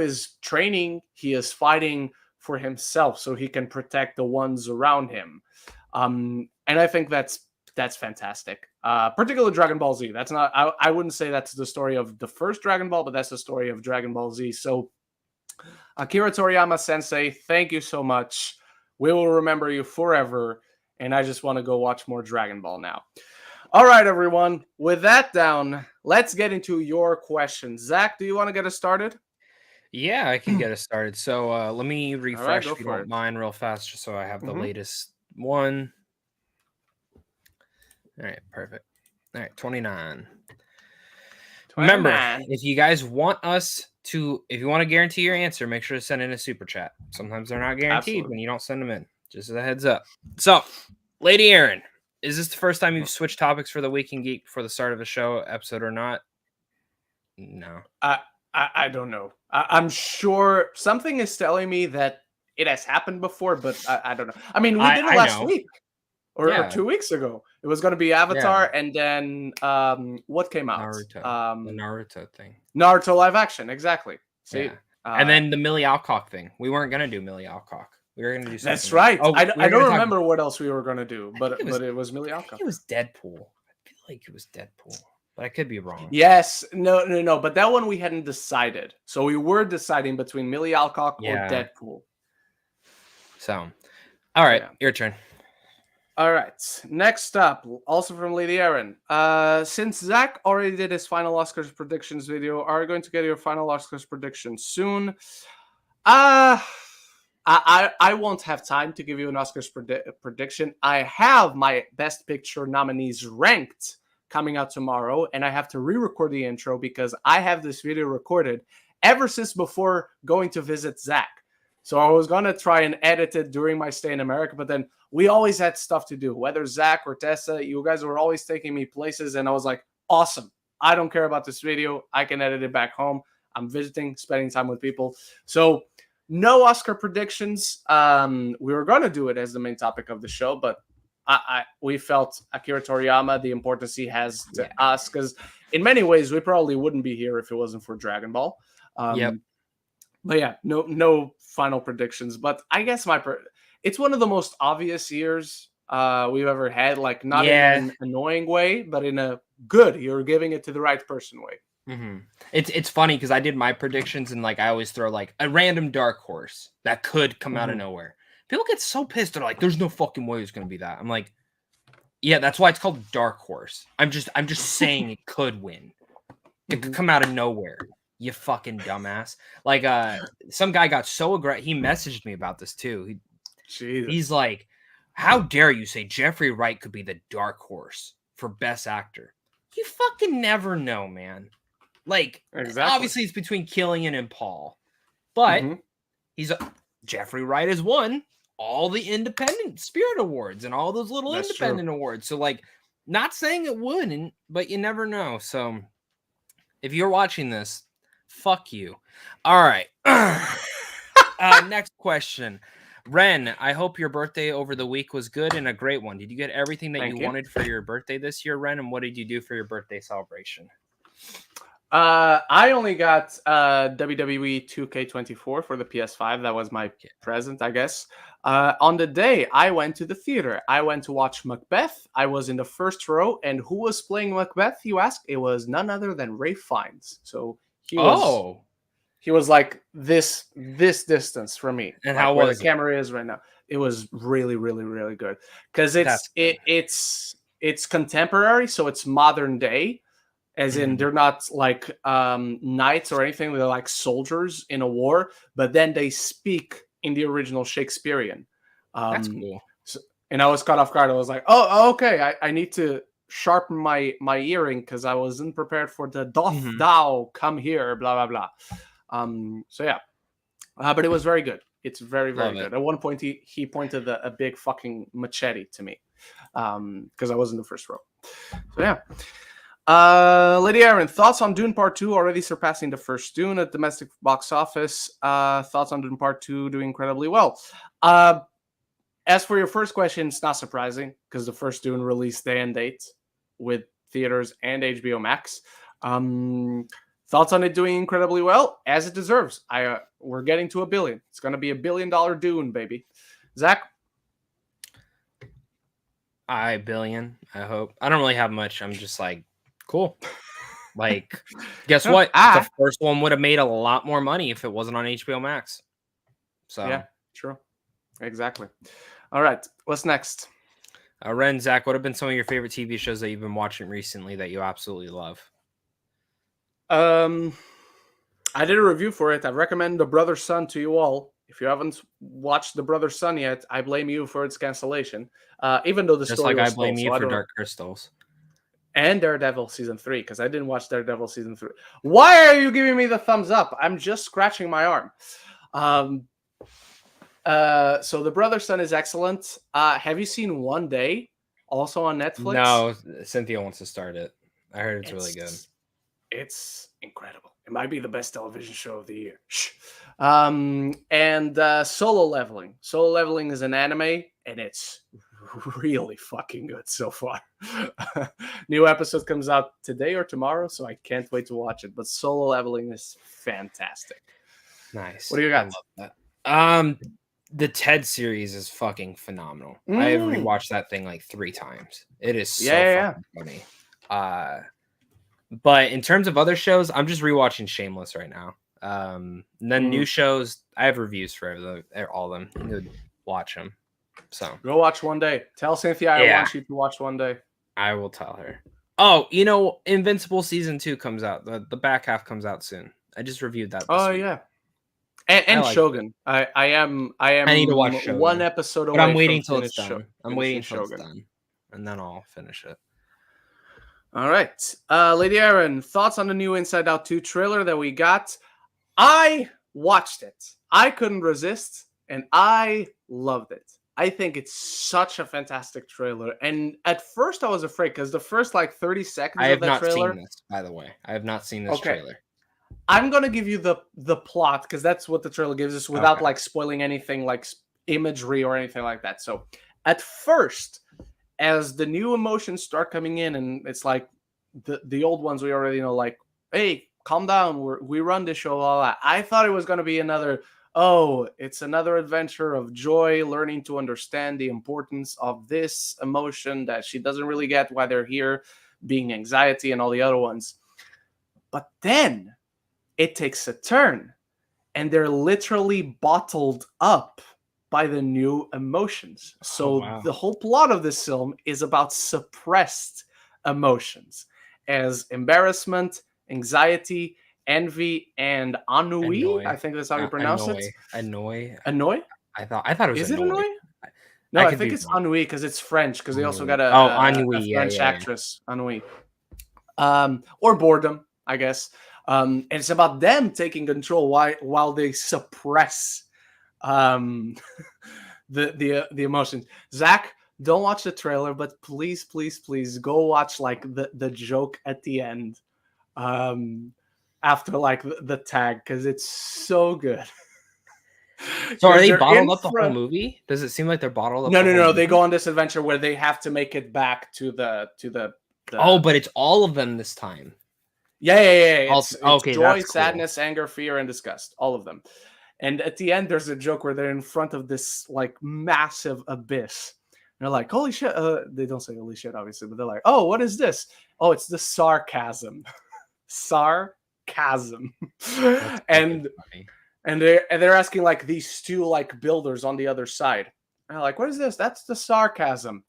is training. He is fighting for himself so he can protect the ones around him. And I think that's fantastic. Particularly Dragon Ball Z. That's not, I wouldn't say that's the story of the first Dragon Ball, but that's the story of Dragon Ball Z. So Akira Toriyama sensei, thank you so much. We will remember you forever. And I just want to go watch more Dragon Ball now. All right, everyone. With that down, let's get into your questions. Zach, do you want to get us started?
Yeah, I can get us started. So let me refresh,
go
if you
for
don't
it.
mind, real fast, just so I have the latest one. All right, perfect. All right, 29. Remember, if you guys want if you want to guarantee your answer, make sure to send in a super chat. Sometimes they're not guaranteed when you don't send them in. Just as a heads up. So, Lady Aaron, is this the first time you've switched topics for the Week in Geek before the start of a show episode or not? No.
I don't know. I'm sure something is telling me that it has happened before, but I don't know. I mean, we did it last week or 2 weeks ago. It was going to be Avatar, and then what came out?
Naruto. The Naruto thing.
Naruto live action, exactly. See,
and then the Millie Alcock thing. We weren't going to do Millie Alcock. We were going to do something.
That's right. I don't remember what else we were going to do, but it was Millie Alcock.
It was Deadpool. I feel like it was Deadpool. But I could be wrong.
Yes. No. But that one we hadn't decided. So we were deciding between Millie Alcock or Deadpool.
So, all right. Your turn.
All right. Next up, also from Lady Aaron. Since Zach already did his final Oscars predictions video, are you going to get your final Oscars predictions soon? I won't have time to give you an Oscars prediction. I have my Best Picture nominees ranked coming out tomorrow, and I have to re-record the intro because I have this video recorded ever since before going to visit Zach. So I was going to try and edit it during my stay in America, but then we always had stuff to do. Whether Zach or Tessa, you guys were always taking me places, and I was like, awesome. I don't care about this video. I can edit it back home. I'm visiting, spending time with people. So no Oscar predictions. We were going to do it as the main topic of the show, but we felt Akira Toriyama, the importance he has to us, because in many ways, we probably wouldn't be here if it wasn't for Dragon Ball. But yeah, no final predictions. But I guess it's one of the most obvious years we've ever had. Like not in an annoying way, but in a good. You're giving it to the right person way.
Mm-hmm. It's funny because I did my predictions and like I always throw like a random dark horse that could come out of nowhere. People get so pissed. They're like, "There's no fucking way it's going to be that." I'm like, "Yeah, that's why it's called dark horse." I'm just saying it could win. It could come out of nowhere. You fucking dumbass. Like, some guy got so aggressive. He messaged me about this too. He's like, "How dare you say Jeffrey Wright could be the dark horse for Best Actor?" You fucking never know, man. Like, obviously it's between Killian and Paul, but Jeffrey Wright has won all the independent Spirit Awards and all those little independent awards. So, like, not saying it wouldn't, but you never know. So, if you're watching this, fuck you. All right. Next question. Ren, I hope your birthday over the week was good and a great one. Did you get everything that you wanted for your birthday this year, Ren? And what did you do for your birthday celebration?
I only got WWE 2K24 for the PS5. That was my present, I guess. On the day, I went to the theater. I went to watch Macbeth. I was in the first row, and who was playing Macbeth, you ask? It was none other than Ralph Fiennes. So he was like this distance from me.
And
like
how
where
was
the camera is right now? It was really, really, really good because it's contemporary, so it's modern day. As in, they're not like knights or anything. They're like soldiers in a war, but then they speak in the original Shakespearean.
That's cool.
So, and I was caught off guard. I was like, oh okay. I need to sharpen my earring because I wasn't prepared for the doth thou come here, blah, blah, blah. So yeah. But it was very good. It's very, very good. At one point, he pointed a big fucking machete to me because I was in the first row. So yeah. Lady Aaron, thoughts on Dune Part 2 already surpassing the first Dune at domestic box office? Thoughts on Dune Part 2 doing incredibly well? As for your first question, it's not surprising because the first Dune released day and date with theaters and HBO Max. Thoughts on it doing incredibly well, as it deserves. We're getting to 1 billion. It's going to be $1 billion Dune, baby. Zach?
Billion, I hope. I don't really have much. I'm just like, cool. Like, guess what? The first one would have made a lot more money if it wasn't on HBO Max. So
yeah, true. Exactly. All right. What's next?
Ren, Zach, what have been some of your favorite TV shows that you've been watching recently that you absolutely love?
I did a review for it. I recommend The Brother Sun to you all. If you haven't watched The Brother Sun yet, I blame you for its cancellation. Even though the
just
story
like
was
I blame
stole,
you for Dark Crystals
and Daredevil season 3, because I didn't watch Daredevil season 3. Why are you giving me the thumbs up? I'm just scratching my arm. So The Brother Sun is excellent. Have you seen One Day? Also on Netflix?
No, Cynthia wants to start it. I heard it's really good.
It's incredible. It might be the best television show of the year. And Solo Leveling. Solo Leveling is an anime, and it's really fucking good so far. New episode comes out today or tomorrow, so I can't wait to watch it. But Solo Leveling is fantastic.
Nice.
What do you got?
I love that. The Ted series is fucking phenomenal. I have rewatched that thing like 3 times. It is so fucking funny. But in terms of other shows, I'm just rewatching Shameless right now. And then new shows, I have reviews for all of them. You could watch them. So
go watch One Day. Tell Cynthia I want you to watch One Day.
I will tell her. Oh, you know, Invincible season 2 comes out. The back half comes out soon. I just reviewed that.
This week. Yeah. And like Shogun. I need to watch Shogun. 1 episode away.
But I'm waiting till it's done. I'm waiting till it's done, and then I'll finish it.
All right, Lady Aaron, thoughts on the new Inside Out 2 trailer that we got? I watched it. I couldn't resist, and I loved it. I think it's such a fantastic trailer. And at first, I was afraid because the first 30 seconds of that trailer. I have
not seen this, by the way. I have not seen this trailer.
I'm gonna give you the plot because that's what the trailer gives us without spoiling anything like imagery or anything like that. So at first, as the new emotions start coming in, and it's like the old ones we already know, like, hey, calm down, we run this show, all that. I thought it was gonna be it's another adventure of Joy learning to understand the importance of this emotion that she doesn't really get why they're here, being anxiety and all the other ones. But then it takes a turn, and they're literally bottled up by the new emotions. So the whole plot of this film is about suppressed emotions as embarrassment, anxiety, envy, and ennui. I think that's how you pronounce it.
Annoy. I thought it was.
Is it annoy? No, I think it's ennui because it's French. Because they also got a French actress, ennui, or boredom, I guess. And it's about them taking control while they suppress the emotions. Zach, don't watch the trailer, but please go watch the joke at the end after the tag, because it's so good.
So are they bottled up the whole movie? Does it seem like they're bottled up?
No. They go on this adventure where they have to make it back to the
but it's all of them this time.
Yeah. It's joy, sadness, anger, fear, and disgust. All of them. And at the end, there's a joke where they're in front of this massive abyss. And they're like, holy shit. They don't say holy shit, obviously, but they're like, oh, what is this? Oh, it's the sarcasm. Sarcasm. and they're asking these two builders on the other side. And they're like, what is this? That's the sarcasm.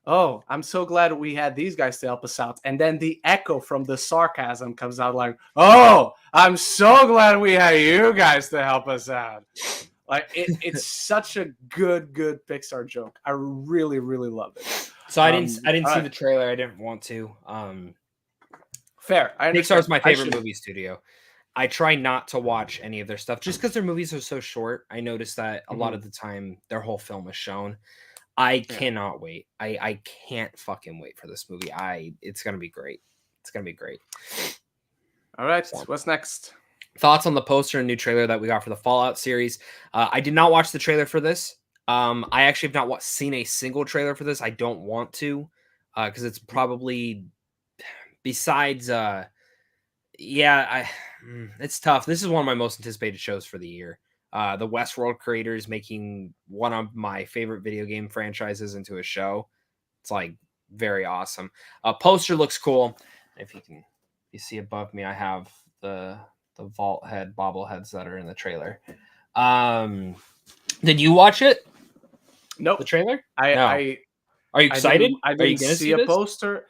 Oh, I'm so glad we had these guys to help us out. And then the echo from the sarcasm comes out oh, I'm so glad we had you guys to help us out. It's such a good Pixar joke. I really, really love it.
So I didn't see the trailer. I didn't want to.
Fair.
Pixar's my favorite movie studio. I try not to watch any of their stuff just because their movies are so short. I noticed that a lot of the time their whole film is shown. I cannot wait. I can't fucking wait for this movie. It's gonna be great. It's gonna be great.
All right. So, what's next?
Thoughts on the poster and new trailer that we got for the Fallout series. I did not watch the trailer for this. I actually have not seen a single trailer for this. I don't want to because it's probably besides Yeah, it's tough. This is one of my most anticipated shows for the year. The Westworld creators making one of my favorite video game franchises into a show. It's like very awesome. Poster looks cool. If you see above me, I have the vault head bobbleheads that are in the trailer. Did you watch it?
Nope.
The trailer?
Are
you excited?
I didn't see a poster.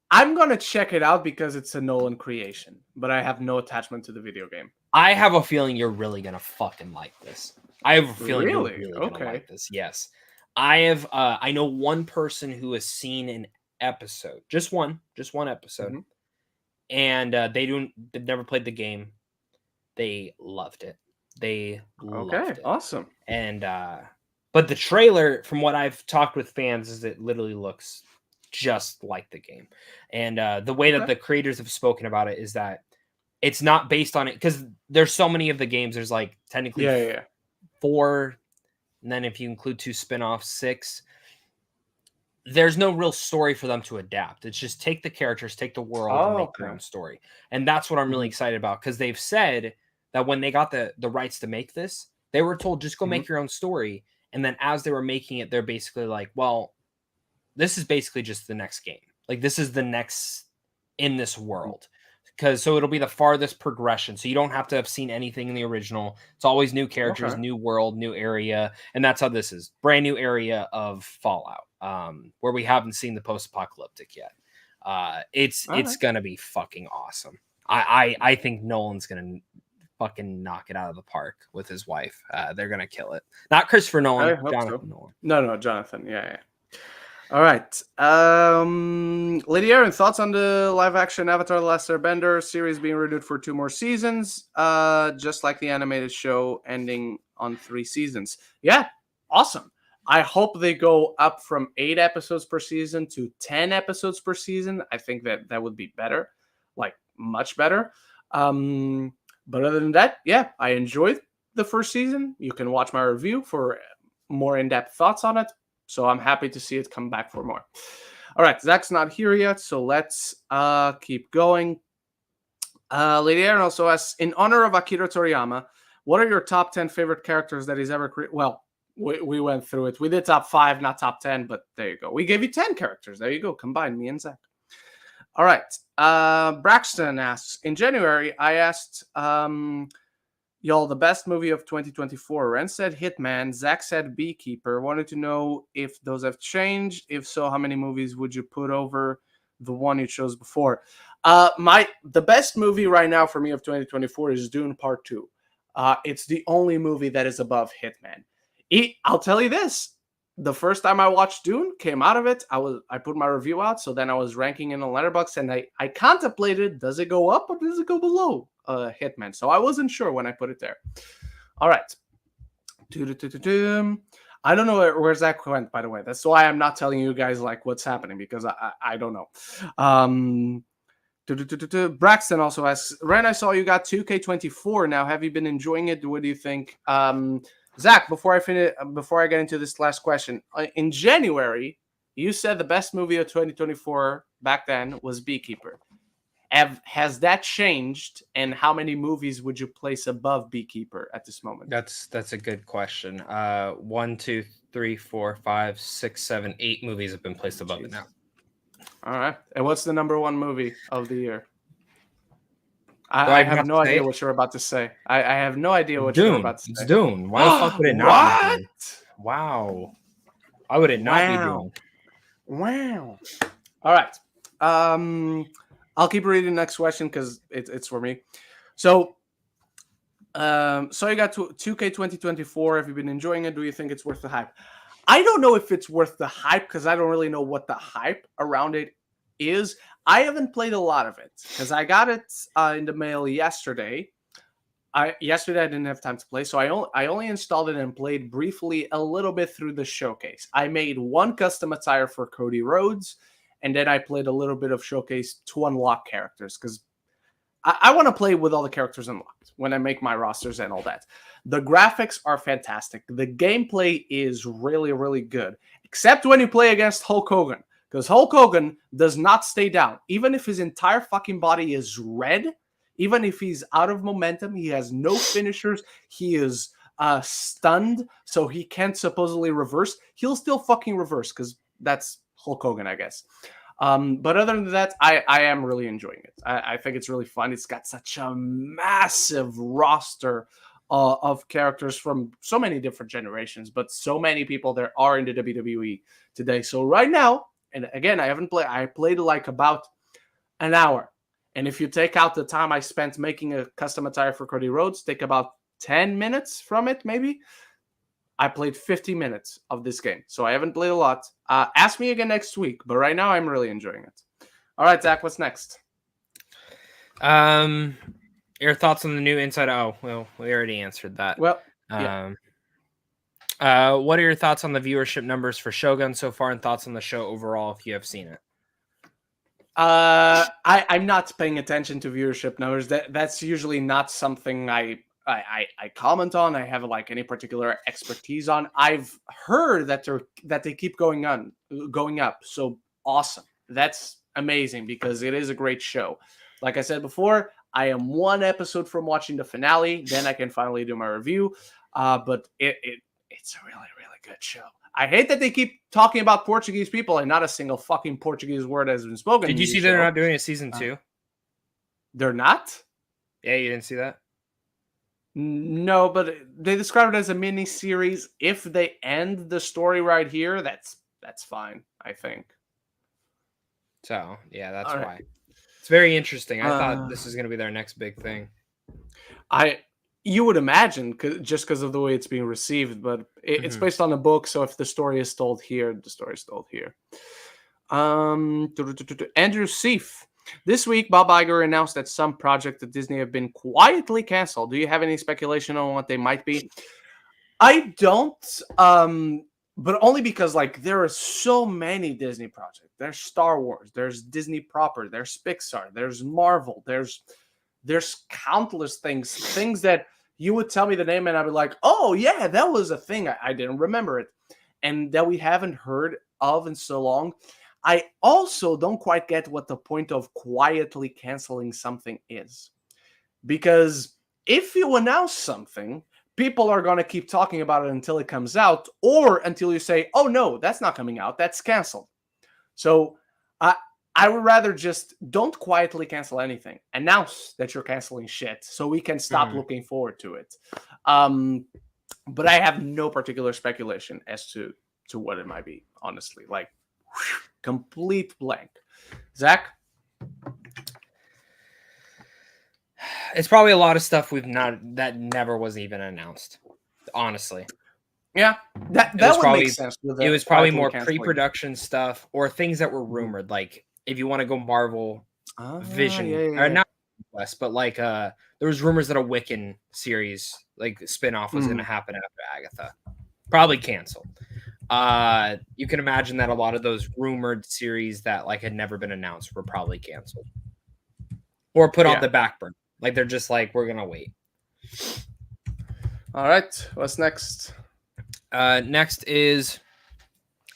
I'm gonna check it out because it's a Nolan creation, but I have no attachment to the video game.
I have a feeling you're really gonna fucking like this. I have a feeling you're really gonna like this. Yes. I know one person who has seen an episode, just one episode, and they've never played the game. They loved it. They loved it.
Awesome.
And but the trailer, from what I've talked with fans, is it literally looks just like the game. And the way that the creators have spoken about it is that it's not based on it, because there's so many of the games. There's like technically 4, and then if you include 2 spin-offs, 6. There's no real story for them to adapt. It's just take the characters, take the world, and make their own story. And that's what I'm really excited about, because they've said that when they got the rights to make this, they were told, just go make your own story. And then as they were making it, they're basically like, well, this is basically just the next game. Like, this is the next in this world. So it'll be the farthest progression. So you don't have to have seen anything in the original. It's always new characters, new world, new area. And that's how this is. Brand new area of Fallout, where we haven't seen the post-apocalyptic yet. It's going to be fucking awesome. I think Nolan's going to fucking knock it out of the park with his wife. They're going to kill it. Not Christopher Nolan, Jonathan Nolan.
No, Jonathan. Yeah. All right. Lady Aaron, thoughts on the live-action Avatar: The Last Airbender series being renewed for 2 more seasons, just like the animated show ending on 3 seasons? Yeah, awesome. I hope they go up from 8 episodes per season to 10 episodes per season. I think that would be better, like much better. But other than that, yeah, I enjoyed the first season. You can watch my review for more in-depth thoughts on it. So I'm happy to see it come back for more. All right, Zach's not here yet, so let's keep going. Lady Aaron also asks, in honor of Akira Toriyama, what are your top 10 favorite characters that he's ever created? Well, we went through it. We did top 5, not top 10, but there you go. We gave you 10 characters. There you go. Combine me and Zach. All right. Braxton asks, in January, I asked y'all the best movie of 2024. Ren said Hitman. Zach said Beekeeper. Wanted to know if those have changed. If so, how many movies would you put over the one you chose before? The best movie right now for me of 2024 is Dune Part 2. It's the only movie that is above Hitman. I'll tell you this. The first time I watched Dune, came out of it, I put my review out, so then I was ranking in a Letterboxd, and I contemplated, does it go up or does it go below Hitman? So I wasn't sure when I put it there. All right. I don't know where Zach went, by the way. That's why I'm not telling you guys like what's happening, because I don't know. Braxton also asks, Ren, I saw you got 2K24 now. Have you been enjoying it? What do you think? Zach, before I get into this last question, in January, you said the best movie of 2024 back then was Beekeeper. Has that changed, and how many movies would you place above Beekeeper at this moment?
That's a good question. 1, 2, 3, 4, 5, 6, 7, 8 movies have been placed above it now.
All right. And what's the number 1 movie of the year? I have no idea what you're about to say. I have no idea what you're about to say.
It's Dune. Why the fuck would it not be Dune? Wow. Why would it not be Dune?
Wow. All right. I'll keep reading the next question because it's for me. So you got 2K 2024. Have you been enjoying it? Do you think it's worth the hype? I don't know if it's worth the hype because I don't really know what the hype around it is. I haven't played a lot of it because I got it in the mail yesterday. Yesterday I didn't have time to play, so I only installed it and played briefly a little bit through the showcase. I made 1 custom attire for Cody Rhodes, and then I played a little bit of showcase to unlock characters because I want to play with all the characters unlocked when I make my rosters and all that. The graphics are fantastic. The gameplay is really, really good, except when you play against Hulk Hogan. Because Hulk Hogan does not stay down. Even if his entire fucking body is red, Even if he's out of momentum, he has no finishers, he is stunned, so he can't supposedly reverse. He'll still fucking reverse because that's Hulk Hogan, I guess. But other than that, I am really enjoying it. I think it's really fun. It's got such a massive roster of characters from so many different generations, but so many people there are in the WWE today. So right now, and again, I played like about an hour. And if you take out the time I spent making a custom attire for Cody Rhodes, take about 10 minutes from it, maybe. I played 50 minutes of this game, so I haven't played a lot. Ask me again next week, but right now I'm really enjoying it. All right, Zach, what's next?
Your thoughts on the new Inside? Oh, well, we already answered that.
Well, yeah.
What are your thoughts on the viewership numbers for Shogun so far, and thoughts on the show overall if you have seen it?
I'm not paying attention to viewership numbers. That's usually not something I comment on. I have like any particular expertise on. I've heard that they keep going up. So awesome. That's amazing because it is a great show. Like I said before, I am one episode from watching the finale. Then I can finally do my review. But it's a really, really good show. I hate that they keep talking about Portuguese people and not a single fucking Portuguese word has been spoken.
Did you see they're not doing a season 2?
They're not?
Yeah, you didn't see that?
No, but they describe it as a mini series. If they end the story right here, that's fine, I think.
So, yeah, that's why. Right. It's very interesting. I thought this is going to be their next big thing.
You would imagine, just because of the way it's being received, but it's based on a book, so if the story is told here, the story is told here. Andrew Seif. This week, Bob Iger announced that some projects at Disney have been quietly canceled. Do you have any speculation on what they might be? I don't, but only because like there are so many Disney projects. There's Star Wars, there's Disney proper, there's Pixar, there's Marvel, there's countless things that you would tell me the name and I'd be like, oh yeah, that was a thing. I didn't remember it. And that we haven't heard of in so long. I also don't quite get what the point of quietly canceling something is. Because if you announce something, people are going to keep talking about it until it comes out or until you say, oh no, that's not coming out. That's canceled. So I would rather just don't quietly cancel anything. Announce that you're canceling shit so we can stop looking forward to it. But I have no particular speculation as to what it might be, honestly. Like, complete blank. Zach?
It's probably a lot of stuff that never was even announced, honestly.
Yeah, that would probably make sense.
It was probably more pre-production stuff or things that were rumored, like if you want to go Marvel Vision, or not West, but like there was rumors that a Wiccan series, like spinoff, was going to happen after Agatha. Probably canceled. You can imagine that a lot of those rumored series that like had never been announced were probably canceled or put on the back burner. Like they're just like, we're gonna wait.
All right, what's next?
Next is,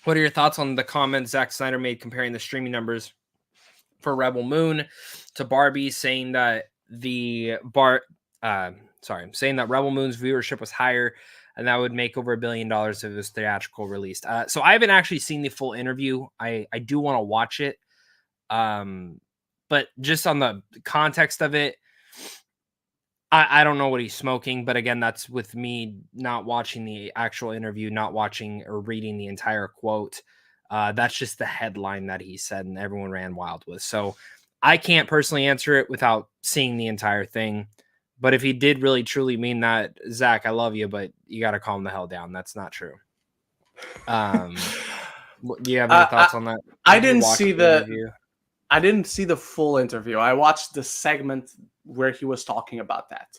what are your thoughts on the comments Zack Snyder made comparing the streaming numbers for Rebel Moon to Barbie, saying that Rebel Moon's viewership was higher and that would make over $1 billion if it was theatrical released. So I haven't actually seen the full interview. I do want to watch it. But just on the context of it, I don't know what he's smoking, but again, that's with me not watching the actual interview, not watching or reading the entire quote. That's just the headline that he said and everyone ran wild with. So I can't personally answer it without seeing the entire thing. But if he did really truly mean that, Zach, I love you, but you got to calm the hell down. That's not true. Do you have any thoughts on that?
I didn't see the full interview. I watched the segment where he was talking about that.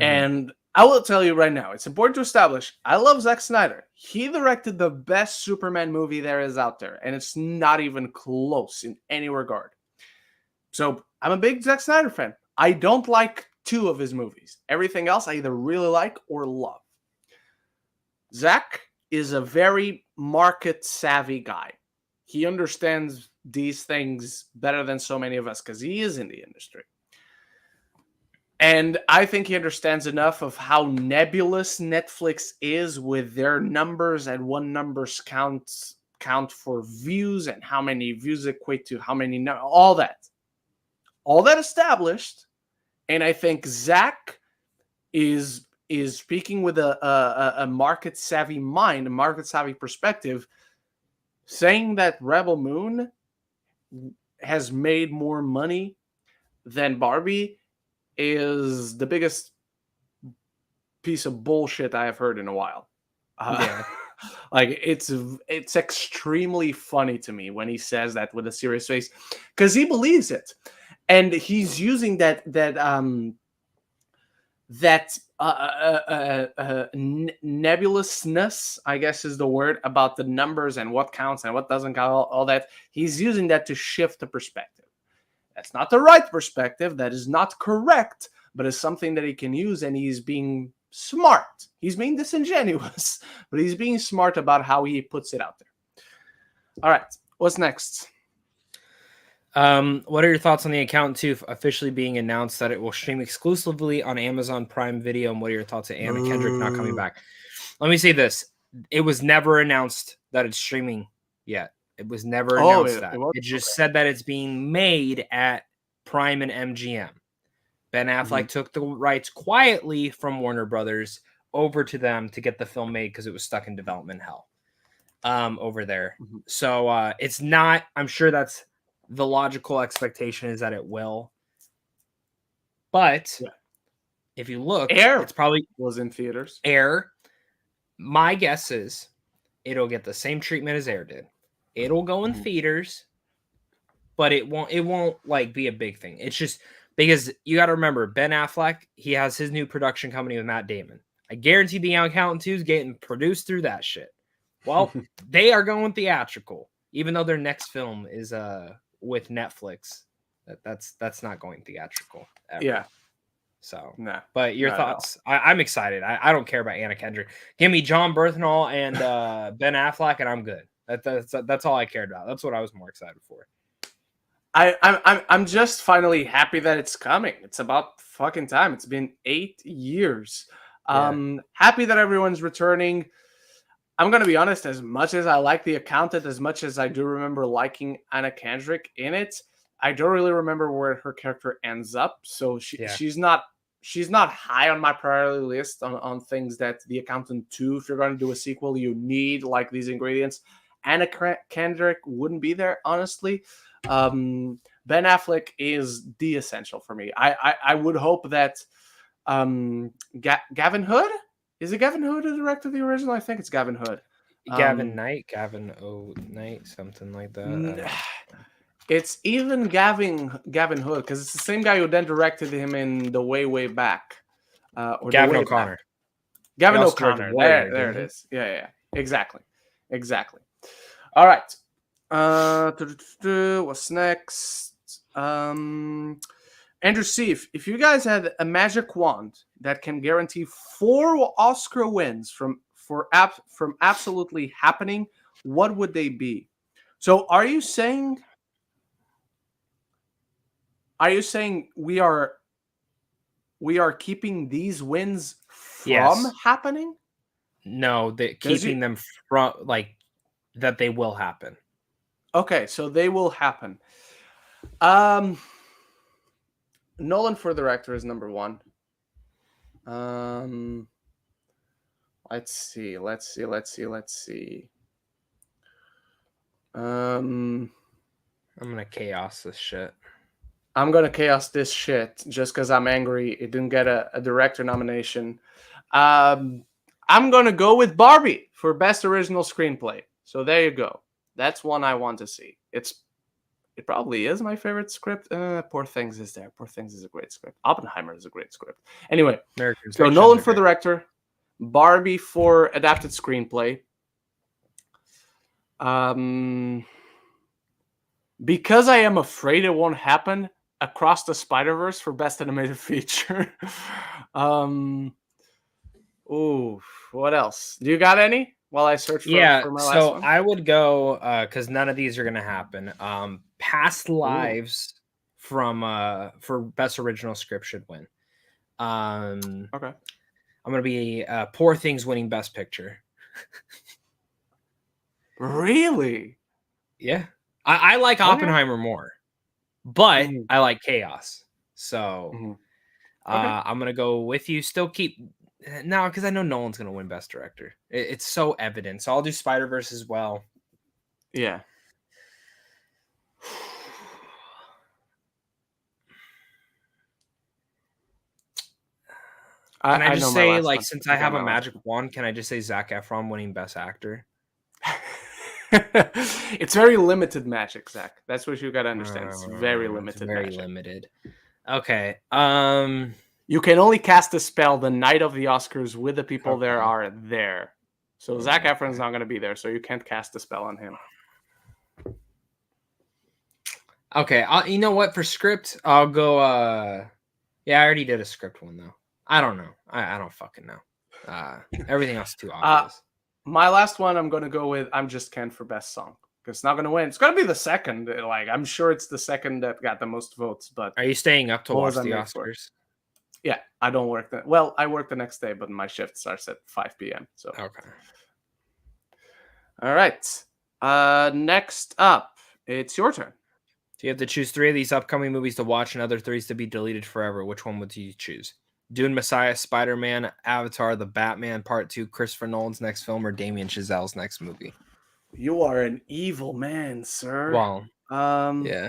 And I will tell you right now, it's important to establish, I love Zack Snyder. He directed the best Superman movie there is out there, and it's not even close in any regard. So I'm a big Zack Snyder fan. I don't like 2 of his movies. Everything else I either really like or love. Zack is a very market-savvy guy. He understands these things better than so many of us because he is in the industry. And I think he understands enough of how nebulous Netflix is with their numbers and what numbers count for views and how many views equate to how many, all that established. And I think Zach is speaking with a market savvy mind, a market savvy perspective, saying that Rebel Moon has made more money than Barbie is the biggest piece of bullshit I have heard in a while.
Yeah.
Like it's extremely funny to me when he says that with a serious face, because he believes it, and he's using that nebulousness, I guess is the word, about the numbers and what counts and what doesn't count, all that. He's using that to shift the perspective. That's not the right perspective. That is not correct, but it's something that he can use, and he's being smart. He's being disingenuous, but he's being smart about how he puts it out there. All right, what's next?
What are your thoughts on the Accountant 2 officially being announced that it will stream exclusively on Amazon Prime Video? And what are your thoughts on Anna Kendrick not coming back? Let me say this. It was never announced that it's streaming yet. It was never announced that. It just said that it's being made at Prime and MGM. Ben Affleck took the rights quietly from Warner Brothers over to them to get the film made because it was stuck in development hell over there. So it's not, I'm sure that's the logical expectation is that it will. But if you look,
Air
it's probably
was in theaters.
Air. My guess is it'll get the same treatment as Air did. It'll go in theaters, but it won't like be a big thing. It's just because you got to remember Ben Affleck, he has his new production company with Matt Damon. I guarantee the Accountant 2 is getting produced through that shit. Well, they are going theatrical, even though their next film is with Netflix. That's not going theatrical ever.
Yeah.
So,
nah,
but your thoughts? I'm excited. I don't care about Anna Kendrick. Give me John Bernthal and Ben Affleck, and I'm good. That's all I cared about. That's what I was more excited for.
I'm just finally happy that it's coming. It's about fucking time. It's been 8 years. Happy that everyone's returning. I'm gonna be honest. As much as I like The Accountant, as much as I do remember liking Anna Kendrick in it, I don't really remember where her character ends up. So she's not high on my priority list on things that The Accountant 2, if you're going to do a sequel, you need like these ingredients. Anna Kendrick wouldn't be there, honestly. Ben Affleck is the essential for me. I would hope that Gavin Hood, is it Gavin Hood who directed the original? I think it's Gavin Hood.
Gavin O. Knight, something like that.
It's even Gavin Hood, because it's the same guy who then directed him in The Way Back.
Gavin O'Connor.
Gavin O'Connor. There it is. Yeah. Exactly. All right. What's next? Andrew C., if you guys had a magic wand that can guarantee 4 Oscar wins from absolutely happening, what would they be? So are you saying we are keeping these wins from happening?
No, keeping them from, like, that they will happen.
Okay, so they will happen. Nolan for the director is number 1. Let's see.
I'm gonna chaos this shit.
I'm gonna chaos this shit just because I'm angry it didn't get a director nomination. I'm gonna go with Barbie for best original screenplay. So there you go. That's one I want to see. It probably is my favorite script. Poor Things is there. Poor Things is a great script. Oppenheimer is a great script. Anyway, so Nolan for director, Barbie for adapted screenplay. Because I am afraid it won't happen, Across the Spider-Verse for best animated feature. What else? Do you got any? While I search for my last one.
I would go because none of these are gonna happen. Past Lives from for best original script should win. Okay.
Okay.
I'm gonna be Poor Things winning Best Picture.
Really?
Yeah, I like Oppenheimer more, but
Mhm.
I like Chaos. So
Mhm. Okay.
I'm gonna go with you. Still keep no, because I know Nolan's gonna win Best Director. It's so evident. So I'll do Spider-Verse as well.
Yeah.
Can I
I
just
know my
say,
last
like,
one.
since
I
I
got
have a
my last
magic wand, can I just say Zac Efron winning Best Actor?
It's very limited magic, Zach. That's what you gotta understand. It's very
It's
limited
very
magic.
limited. Okay.
You can only cast a spell the night of the Oscars with the people there
Okay.
are there. So Zac
Okay.
Efron's not gonna be there, so you can't cast a spell on him.
Okay. You know what? For script, I'll go. Yeah, I already did a script one though. I don't know. I don't fucking know. Everything else is too obvious.
My last one, I'm gonna go with "I'm Just Ken" for best song. It's not gonna win. It's gonna be the second. Like I'm sure it's the second that got the most votes. But
Are you staying up to
what
watch
was I
the
made for?
Oscars?
Yeah, I don't work. Well, I work the next day, but my shift starts at 5 p.m. So
Okay.
all right. Next up, it's your turn.
So you have to choose 3 of these upcoming movies to watch and other 3 to be deleted forever. Which one would you choose? Dune, Messiah, Spider-Man, Avatar, The Batman Part 2, Christopher Nolan's next film, or Damien Chazelle's next movie?
You are an evil man, sir.
Well, yeah.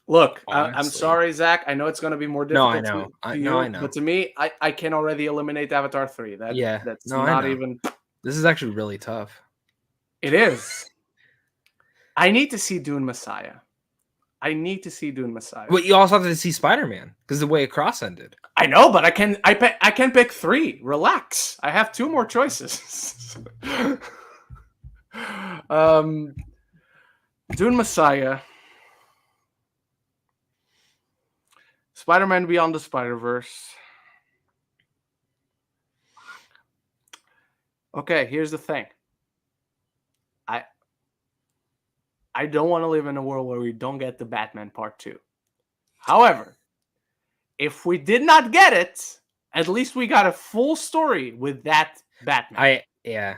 Look, I'm
Honestly.
sorry, Zach. I know it's going to be more
No, I
difficult
know.
to
No,
you,
I know.
but to me, I can already eliminate Avatar 3.
Yeah.
That's
No, I
not
know.
even.
This is actually really tough.
It is. I need to see Dune Messiah. I need to see Dune Messiah.
But you also have to see Spider-Man because the way Across ended.
I know, but I can pick 3. Relax. I have 2 more choices. Dune Messiah. Spider-Man Beyond the Spider-Verse. Okay, here's the thing. I don't want to live in a world where we don't get the Batman Part 2. However, if we did not get it, at least we got a full story with that Batman.
Yeah.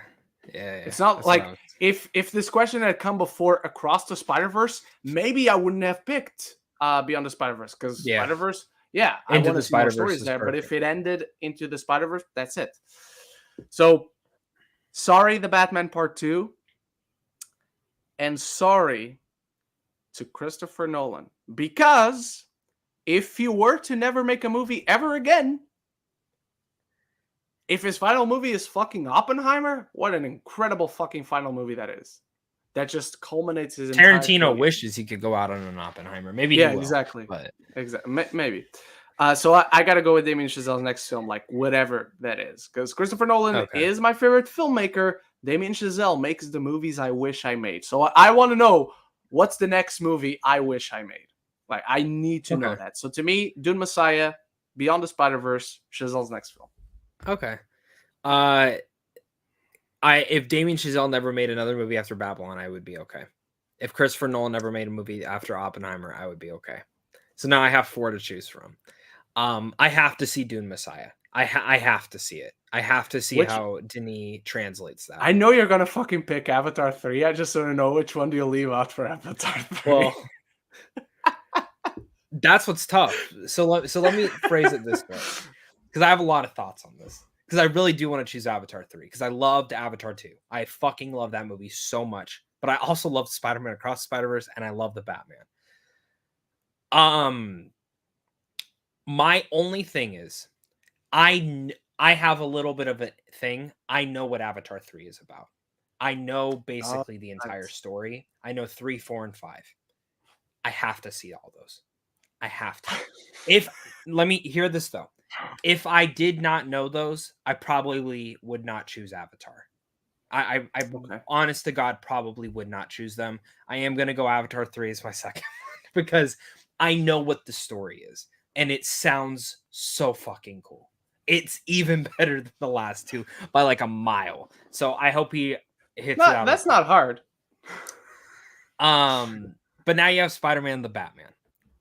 It's not like if this question had come before Across the Spider-Verse, maybe I wouldn't have picked Beyond the Spider-Verse because Spider-Verse, I want to see more stories there. But if it ended Into the Spider-Verse, that's it. So, sorry, the Batman Part 2. And sorry to Christopher Nolan. Because if you were to never make a movie ever again, if his final movie is fucking Oppenheimer, what an incredible fucking final movie that is. That just culminates his entire
Tarantino wishes he could go out on an Oppenheimer. Maybe he will.
Exactly.
But
exactly. Maybe. So I got to go with Damien Chazelle's next film, like whatever that is. Because Christopher Nolan is my favorite filmmaker. Damien Chazelle makes the movies I wish I made. So I want to know what's the next movie I wish I made. Like, I need to know that. So to me, Dune Messiah, Beyond the Spider-Verse, Chazelle's next film.
Okay. If Damien Chazelle never made another movie after Babylon, I would be okay. If Christopher Nolan never made a movie after Oppenheimer, I would be okay. So now I have 4 to choose from. I have to see Dune Messiah. I have to see it. I have to see how Denis translates that.
I know you're gonna fucking pick Avatar 3. I just want to know which one do you leave out for Avatar 3.
Well, that's what's tough. So let me phrase it this way, because I have a lot of thoughts on this. Because I really do want to choose Avatar 3, because I loved Avatar 2. I fucking love that movie so much. But I also love Spider-Man Across the Spider-Verse, and I love the Batman. My only thing is, I have a little bit of a thing. I know what Avatar 3 is about. I know basically the entire story. I know 3, 4, and 5. I have to see all those. I have to. Let me hear this though. If I did not know those, I probably would not choose Avatar. I honest to God, probably would not choose them. I am going to go Avatar 3 as my second one because I know what the story is. And it sounds so fucking cool. It's even better than the last 2 by like a mile. So I hope he hits it out.
That's not hard.
But now you have Spider-Man, the Batman.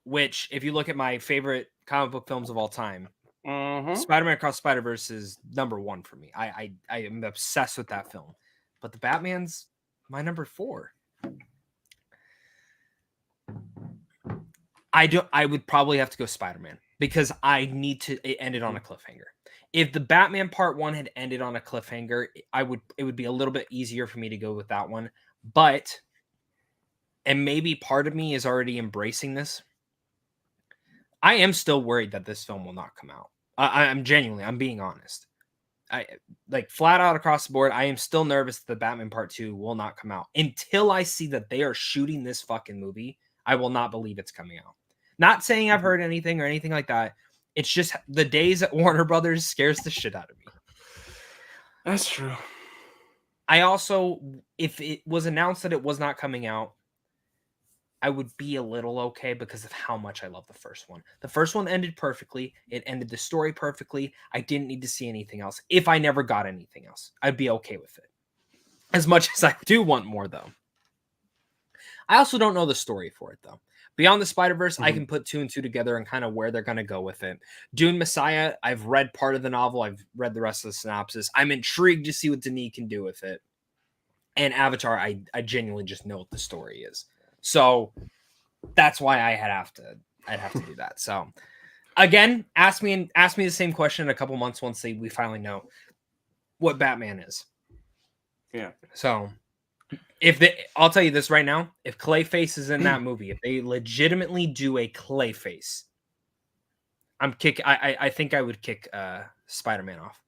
which if you look at my favorite comic book films of all time,
Mm-hmm.
Spider-Man Across Spider-Verse is number 1 for me. I am obsessed with that film. But the Batman's my number 4. I would probably have to go Spider-Man because it ended on a cliffhanger. If the Batman Part 1 had ended on a cliffhanger, it would be a little bit easier for me to go with that one. But, and maybe part of me is already embracing this, I am still worried that this film will not come out. I'm being honest. I like flat out across the board. I am still nervous that the Batman Part 2 will not come out until I see that they are shooting this fucking movie. I will not believe it's coming out. Not saying I've heard anything or anything like that. It's just the days at Warner Brothers scares the shit out of me.
That's true.
I also, if it was announced that it was not coming out, I would be a little okay because of how much I love the first one. The first one ended perfectly. It ended the story perfectly. I didn't need to see anything else. If I never got anything else, I'd be okay with it. As much as I do want more, though. I also don't know the story for it, though. Beyond the Spider-Verse, I can put 2 and 2 together and kind of where they're going to go with it. Dune Messiah, I've read part of the novel. I've read the rest of the synopsis. I'm intrigued to see what Denis can do with it. And Avatar, I genuinely just know what the story is. So that's why I'd have to do that. So again, ask me the same question in a couple months once we finally know what Batman is.
Yeah.
So I'll tell you this right now, if Clayface is in that movie, if they legitimately do a Clayface, I think I would kick Spider-Man off.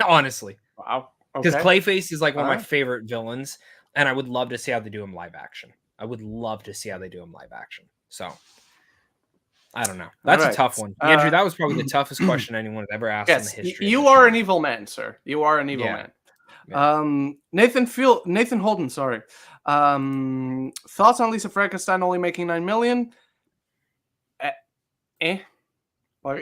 Honestly.
Wow.
Because
Okay.
Clayface is like one of my favorite villains, and I would love to see how they do him live action. So, I don't know. That's a tough one. Andrew, that was probably the toughest question anyone had ever asked in the history.
You are an evil man, sir. You are an evil man.
Yeah.
Nathan Holden, sorry. Thoughts on Lisa Frankenstein only making 9 million? Like,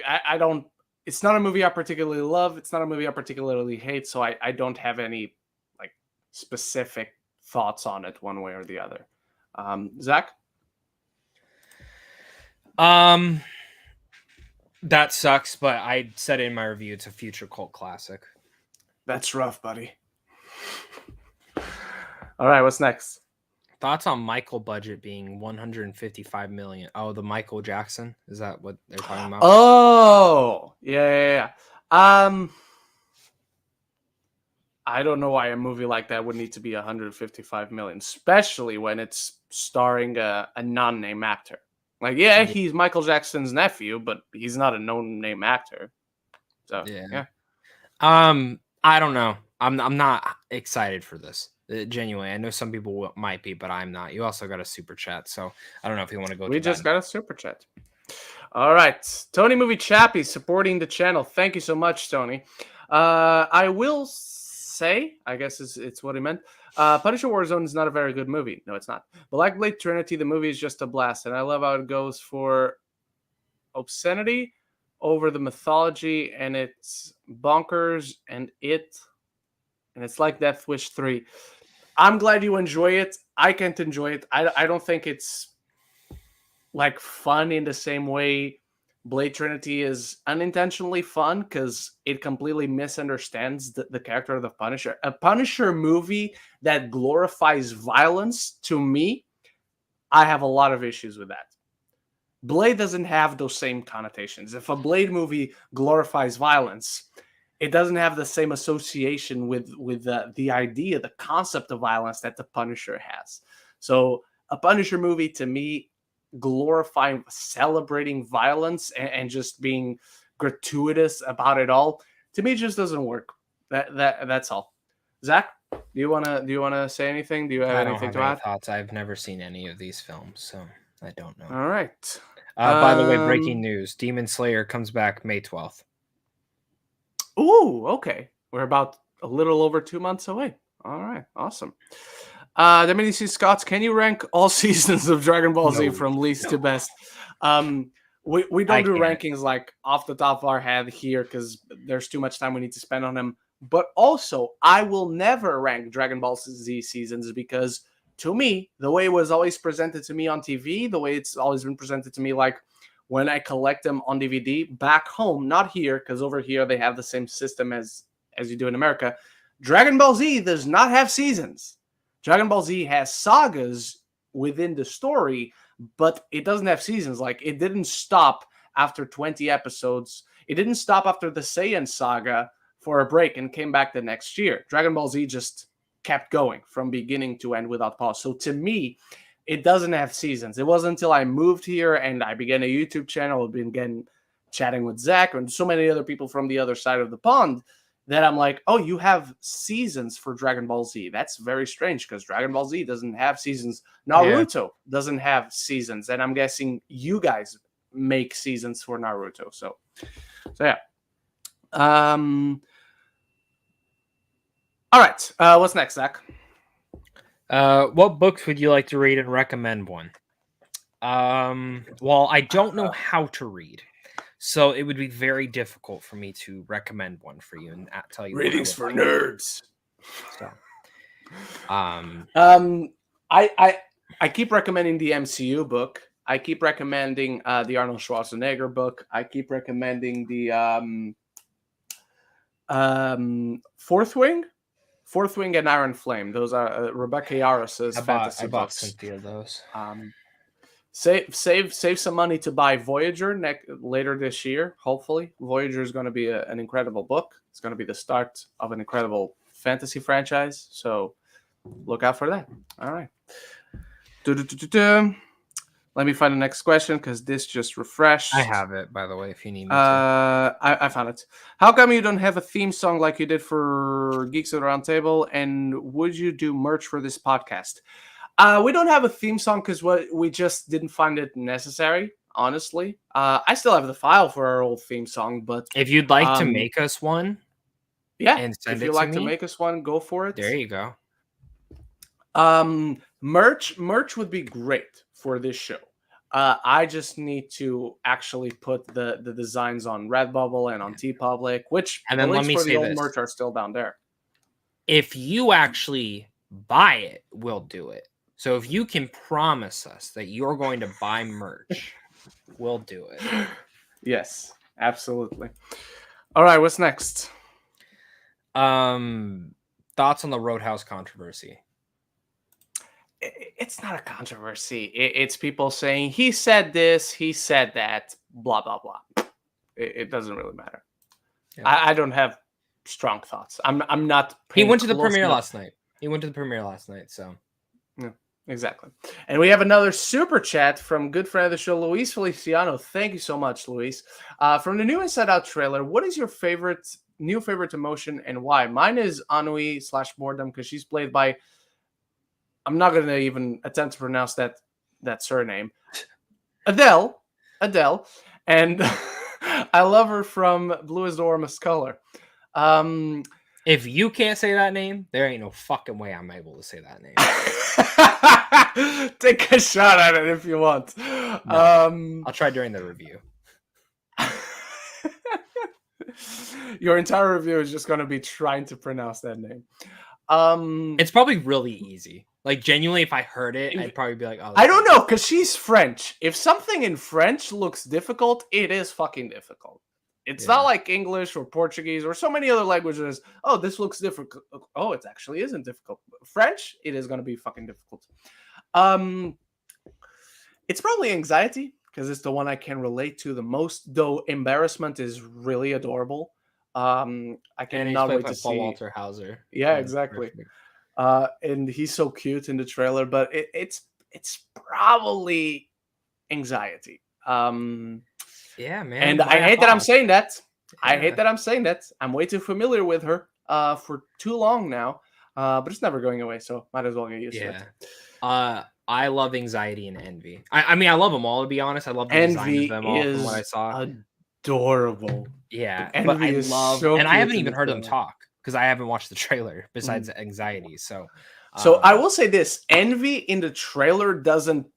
I don't. It's not a movie I particularly love. It's not a movie I particularly hate. So I don't have any like specific thoughts on it one way or the other. Zach?
That sucks, but I said in my review it's a future cult classic.
That's rough, buddy. All right, what's next?
Thoughts on Michael budget being 155 million. Oh, the Michael Jackson? Is that what they're talking about?
Oh, yeah. I don't know why a movie like that would need to be 155 million, especially when it's starring a non-name actor. Like, yeah, he's Michael Jackson's nephew, but he's not a known-name actor. So, yeah.
I don't know. I'm not excited for this. Genuinely, I know some people might be, but I'm not. You also got a super chat, so I don't know if you want to go.
We just got a super chat. All right, Tony Movie Chappie supporting the channel. Thank you so much, Tony. I will say, I guess it's what he meant. Punisher Warzone is not a very good movie. No, it's not. Black Blade Trinity, the movie is just a blast, and I love how it goes for obscenity over the mythology, and it's bonkers, and it's like Death Wish 3. I'm glad you enjoy it. I can't enjoy it. I don't think it's like fun in the same way Blade Trinity is unintentionally fun because it completely misunderstands the character of the Punisher. A Punisher movie that glorifies violence, to me, I have a lot of issues with that. Blade doesn't have those same connotations. If a Blade movie glorifies violence, it doesn't have the same association with the idea, the concept of violence that the Punisher has. So a Punisher movie, to me, glorifying, celebrating violence and just being gratuitous about it all, to me, just doesn't work. That's all. Zach, do you wanna say anything? Do you have anything to add?
Thoughts? I've never seen any of these films, so I don't know.
All right.
By the way, breaking news: Demon Slayer comes back May 12th.
Ooh, okay. We're about a little over 2 months away. All right, awesome. Dominic Scott, can you rank all seasons of Dragon Ball Z from least to best? We don't do rankings like off the top of our head here because there's too much time we need to spend on them. But also, I will never rank Dragon Ball Z seasons because to me, the way it was always presented to me on TV, the way it's always been presented to me, like when I collect them on DVD back home, not here, because over here they have the same system as you do in America. Dragon Ball Z does not have seasons. Dragon Ball Z has sagas within the story, but it doesn't have seasons. Like, it didn't stop after 20 episodes. It didn't stop after the Saiyan saga for a break and came back the next year. Dragon Ball Z just kept going from beginning to end without pause. So to me, it doesn't have seasons. It wasn't until I moved here and I began a YouTube channel, I've been chatting with Zach and so many other people from the other side of the pond, that I'm like, oh, you have seasons for Dragon Ball Z. That's very strange because Dragon Ball Z doesn't have seasons. Naruto doesn't have seasons. And I'm guessing you guys make seasons for Naruto. So yeah. All right. What's next, Zach?
What books would you like to read and recommend one? Well, I don't know how to read, so it would be very difficult for me to recommend one for you and tell you.
Readings for nerds.
So,
I keep recommending the MCU book. I keep recommending the Arnold Schwarzenegger book. I keep recommending the Fourth Wing and Iron Flame. Those are Rebecca Yaros's fantasy
I bought
books.
Cynthia of those.
Save some money to buy Voyager later this year. Hopefully, Voyager is going to be an incredible book. It's going to be the start of an incredible fantasy franchise. So look out for that. All right. Let me find the next question because this just refreshed.
I have it, by the way, if you need me to.
I found it. How come you don't have a theme song like you did for Geeks at the Round Table? And would you do merch for this podcast? We don't have a theme song because we just didn't find it necessary, honestly. I still have the file for our old theme song, but
if you'd like to make us one,
and send if you'd like to make us one, go for it.
There you go.
Merch would be great for this show. I just need to actually put the designs on Redbubble and on TeePublic, which
and then
the
let me
for
say
the old
this.
merch are still down there.
If you actually buy it, we'll do it. So if you can promise us that you're going to buy merch, we'll do it.
Yes, absolutely. All right, what's next?
Thoughts on the Roadhouse controversy?
It's not a controversy. It's people saying he said this, he said that, blah blah blah. It doesn't really matter. Yeah. I don't have strong thoughts. I'm not.
He went to the premiere last night. So
yeah, exactly. And we have another super chat from good friend of the show, Luis Feliciano. Thank you so much, Luis. From the new Inside Out trailer, what is your new favorite emotion and why? Mine is ennui / boredom because she's played by. I'm not going to even attempt to pronounce that surname. Adele. And I love her from Blue is the Warmest Color.
If you can't say that name, there ain't no fucking way I'm able to say that name.
Take a shot at it if you want.
No, I'll try during the review.
Your entire review is just going to be trying to pronounce that name.
It's probably really easy. Like, genuinely, if I heard it, I'd probably be like, oh.
I don't know, because she's French. If something in French looks difficult, it is fucking difficult. It's not like English or Portuguese or so many other languages. Oh, this looks difficult. Oh, it actually isn't difficult. French, it is going to be fucking difficult. It's probably anxiety, because it's the one I can relate to the most, though embarrassment is really adorable. I cannot wait to see
Paul Walter Hauser.
Yeah, exactly. And he's so cute in the trailer, but it's probably anxiety.
Yeah, man.
And I hate that I'm saying that. Yeah. I hate that I'm saying that. I'm way too familiar with her for too long now. But it's never going away, so might as well get used to it.
I love anxiety and envy. I mean, I love them all, to be honest. I love the design of them all from what I saw.
Adorable.
Yeah,
envy
but I love,
so
and I haven't even heard them talk because I haven't watched the trailer. Besides anxiety, so
I will say this: envy in the trailer doesn't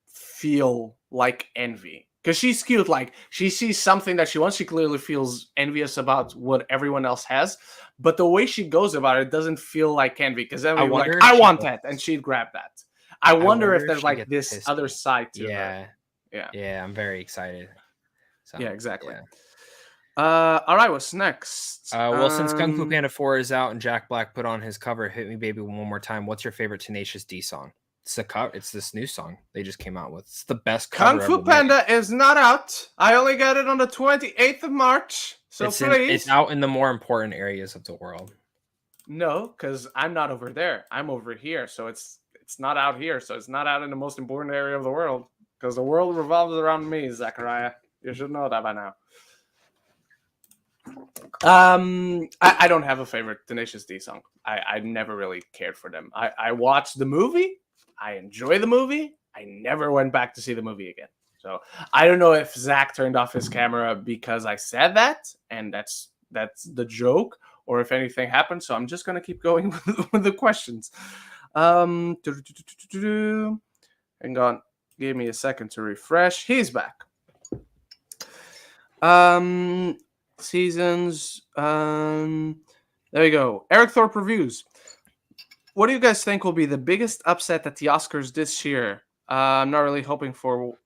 feel like envy. Because she's cute. Like, she sees something that she wants. She clearly feels envious about what everyone else has. But the way she goes about it doesn't feel like envy. Because then we're like, I want that. And she'd grab that. I wonder if there's like this
pissy.
other side to
Yeah.
her. Yeah.
Yeah, I'm very excited. So,
yeah, exactly.
Yeah.
All right, what's next?
Well, since Kung Fu Panda 4 is out and Jack Black put on his cover, Hit Me Baby One More Time, what's your favorite Tenacious D song? It's this new song they just came out with. It's the best cover
Kung Fu Panda is not out. I only got it on the 28th of March. So please.
It's out in the more important areas of the world.
No, because I'm not over there. I'm over here. So it's not out here. So it's not out in the most important area of the world. Because the world revolves around me, Zachariah. You should know that by now. I don't have a favorite Tenacious D song. I never really cared for them. I watched the movie. I enjoy the movie. I never went back to see the movie again. So I don't know if Zach turned off his camera because I said that, and that's the joke, or if anything happened. So I'm just gonna keep going with the questions. Hang on, give me a second to refresh. He's back. Seasons. There we go. Eric Thorpe reviews. What do you guys think will be the biggest upset at the Oscars this year? I'm not really hoping for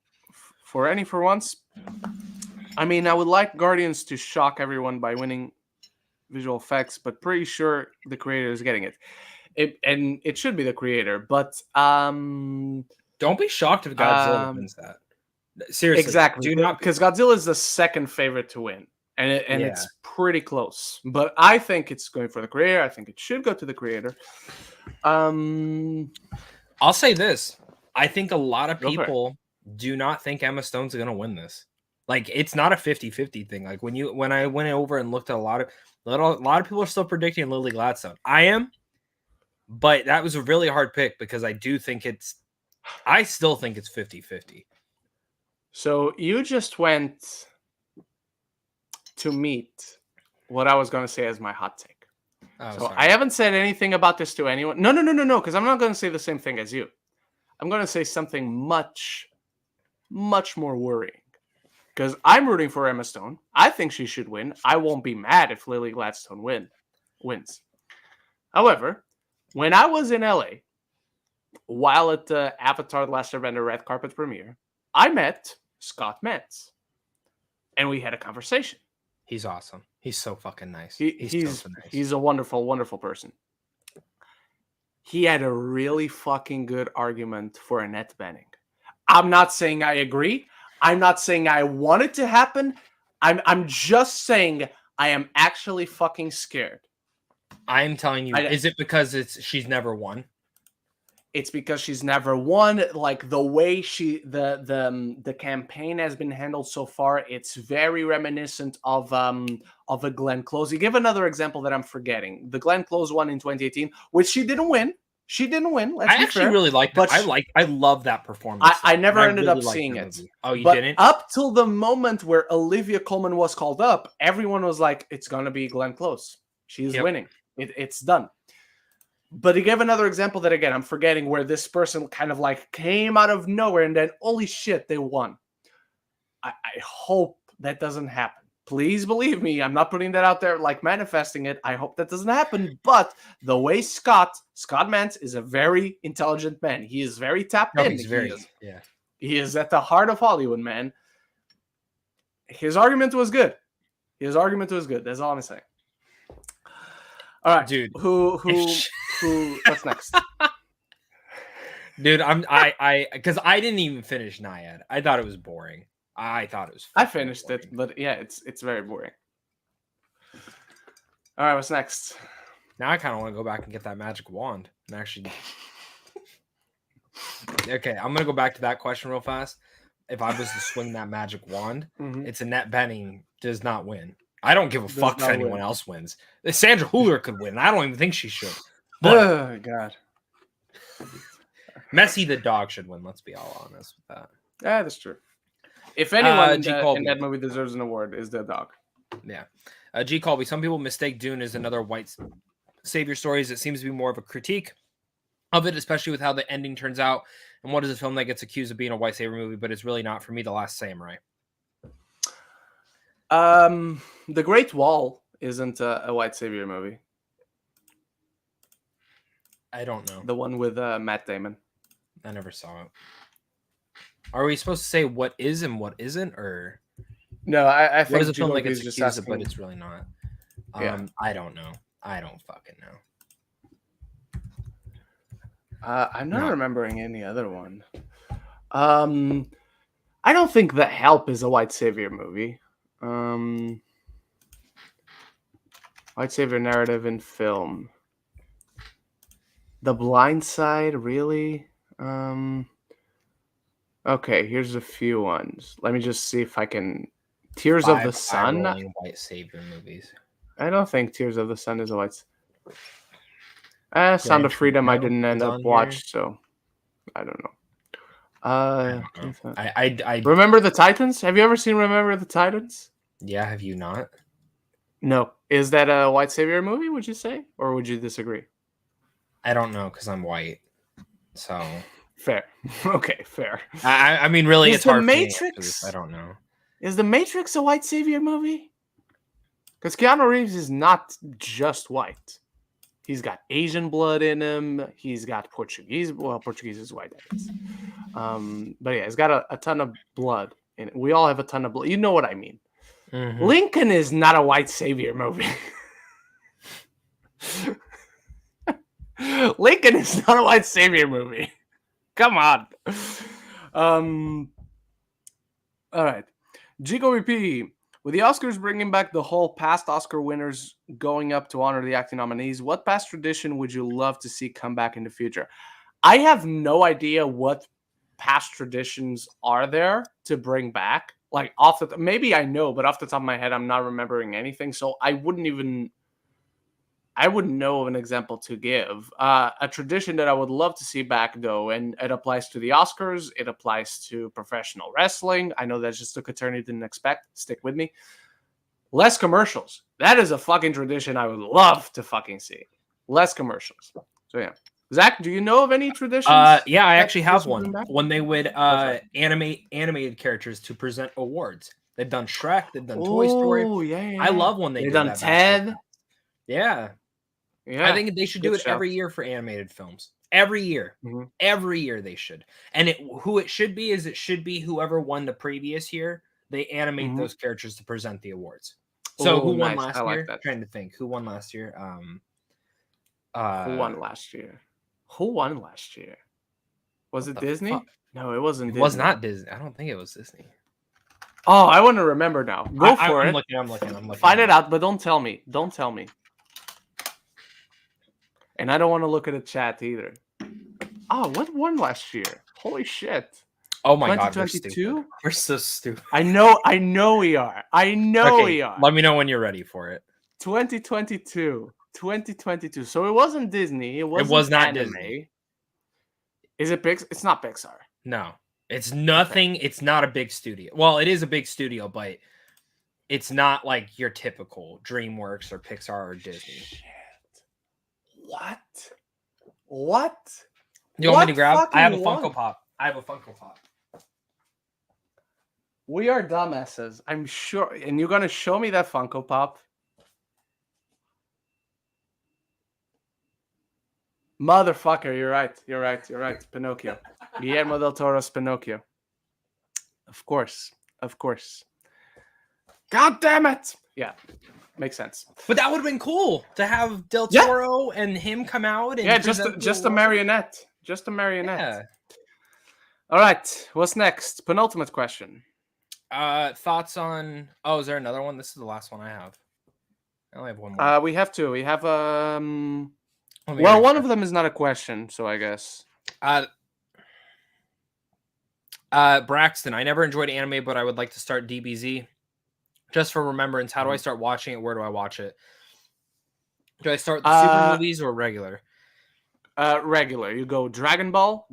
any for once. I mean, I would like Guardians to shock everyone by winning visual effects, but pretty sure the creator is getting it. It should be the creator, but
don't be shocked if Godzilla wins that. Seriously,
exactly.
Do not,
because Godzilla is the second favorite to win. And it's pretty close. But I think it's going for the creator. I think it should go to the creator.
I'll say this. I think a lot of people do not think Emma Stone's going to win this. Like, it's not a 50-50 thing. Like, when I went over and looked at a lot of people are still predicting Lily Gladstone. I am. But that was a really hard pick because I still think it's 50-50.
So you just went to meet what I was going to say as my hot take. Sorry. I haven't said anything about this to anyone. No, because I'm not going to say the same thing as you. I'm going to say something much, much more worrying. Because I'm rooting for Emma Stone. I think she should win. I won't be mad if Lily Gladstone wins. However, when I was in LA, while at the Avatar: The Last Airbender red carpet premiere, I met Scott Metz. And we had a conversation.
He's awesome. He's so fucking nice.
He's a wonderful, wonderful person. He had a really fucking good argument for Annette Bening. I'm not saying I agree. I'm not saying I want it to happen. I'm just saying I am actually fucking scared.
I'm telling you, is it because she's never won?
It's because she's never won. Like, the way the campaign has been handled so far, it's very reminiscent of a Glenn Close. You give another example that I'm forgetting. The Glenn Close one in 2018, which she didn't win.
I actually really liked it. I love that performance.
I never ended up seeing it.
Oh, you didn't?
Up till the moment where Olivia Colman was called up, everyone was like, it's gonna be Glenn Close. She's winning. It's done. But he gave another example that, again, I'm forgetting, where this person kind of like came out of nowhere and then, holy shit, they won. I hope that doesn't happen. Please believe me. I'm not putting that out there like manifesting it. I hope that doesn't happen. But the way Scott Metz is a very intelligent man. He is very tapped in. He is at the heart of Hollywood, man. His argument was good. That's all I'm saying. All right,
dude.
Who? What's next?
Dude, because I didn't even finish Naiad. I thought it was boring. I
finished it, but yeah, it's very boring. All right, what's next?
Now I kind of want to go back and get that magic wand and actually. Okay, I'm gonna go back to that question real fast. If I was to swing that magic wand, it's Annette Bening does not win. I don't give a fuck if anyone else wins. Sandra Hüller could win. I don't even think she should. But,
oh God.
Messi the dog should win. Let's be all honest with that.
Yeah, that's true. If anyone in that movie deserves an award, is the dog.
Yeah. G. Colby. Some people mistake Dune as another white savior stories. It seems to be more of a critique of it, especially with how the ending turns out And what is a film that gets accused of being a white savior movie, but it's really not? For me, The Last Samurai.
The Great Wall isn't a white savior movie.
I don't know.
The one with Matt Damon.
I never saw it. Are we supposed to say what is and what isn't, or
No, I think
what is a film that
Jigoku
gets
is just
accused of,
asking.
but it's really not?
Yeah.
I don't know. I don't fucking know.
I'm not remembering any other one. I don't think The Help is a white savior movie. White savior narrative in film. The Blind Side, really? Okay, here's a few ones. Let me just see if I can. Tears of the Sun.
White savior movies.
I don't think Tears of the Sun is a white. Sound of Freedom. I didn't end up watching, so I don't know.
I
Remember the Titans? Have you ever seen Remember the Titans?
Yeah, have you not?
No. Is that a white savior movie, would you say? Or would you disagree?
I don't know, because I'm white. So
fair. Okay, fair.
I mean, really, it's hard
Matrix,
for me. I don't know.
Is The Matrix a white savior movie? Because Keanu Reeves is not just white. He's got Asian blood in him. He's got Portuguese. Well, Portuguese is white, I guess. But yeah, he's got a ton of blood in it. We all have a ton of blood. You know what I mean.
Mm-hmm.
Lincoln is not a white savior movie. Lincoln is not a white savior movie. Come on. All right. Jigo P. With the Oscars bringing back the whole past Oscar winners going up to honor the acting nominees, what past tradition would you love to see come back in the future? I have no idea what past traditions are there to bring back. Like maybe I know, but off the top of my head, I'm not remembering anything. So I wouldn't know of an example to give. A tradition that I would love to see back, though, and it applies to the Oscars, it applies to professional wrestling. I know that's just a attorney didn't expect. Stick with me. Less commercials. That is a fucking tradition I would love to fucking see. Less commercials. So yeah. Zach, do you know of any traditions?
Yeah, I actually have one. When they would animate animated characters to present awards. They've done Shrek. They've done Toy Story.
Yeah.
I love when they've
done Ted.
Yeah. I think they should do it every year for animated films. Every year. Mm-hmm. Every year they should. And who it should be is it should be whoever won the previous year. They animate those characters to present the awards. So who won last year? I'm trying to think. Who won last year?
Who won last year? Who won last year? Was it Disney? Fuck? No, it wasn't Disney.
It was not Disney. I don't think it was Disney.
Oh, I want to remember now. Go for it.
I'm looking.
Find it out, but don't tell me. Don't tell me. And I don't want to look at the chat either. Oh, what won last year? Holy shit.
Oh my god,
2022?
We're so stupid.
I know we are. We are.
Let me know when you're ready for it.
2022. So it wasn't Disney. It was not anime. Disney. Is it Pixar? It's not Pixar.
No. It's nothing. Okay. It's not a big studio. Well, it is a big studio, but it's not like your typical DreamWorks or Pixar or Disney.
Shit. What?
You want me to grab? I have a Funko Pop.
We are dumbasses. I'm sure. And you're going to show me that Funko Pop? Motherfucker, you're right. Pinocchio. Guillermo del Toro's Pinocchio. Of course. God damn it! Yeah, makes sense.
But that would have been cool to have Del Toro and him come out. And
just a marionette. Just a marionette.
Yeah.
All right, what's next? Penultimate question.
Thoughts on... Oh, is there another one? This is the last one I have. I only have one more.
We have two. We have... Well, one of them is not a question, so I guess.
Braxton, I never enjoyed anime, but I would like to start DBZ. Just for remembrance, how do I start watching it? Where do I watch it? Do I start the super movies or regular?
Regular. You go Dragon Ball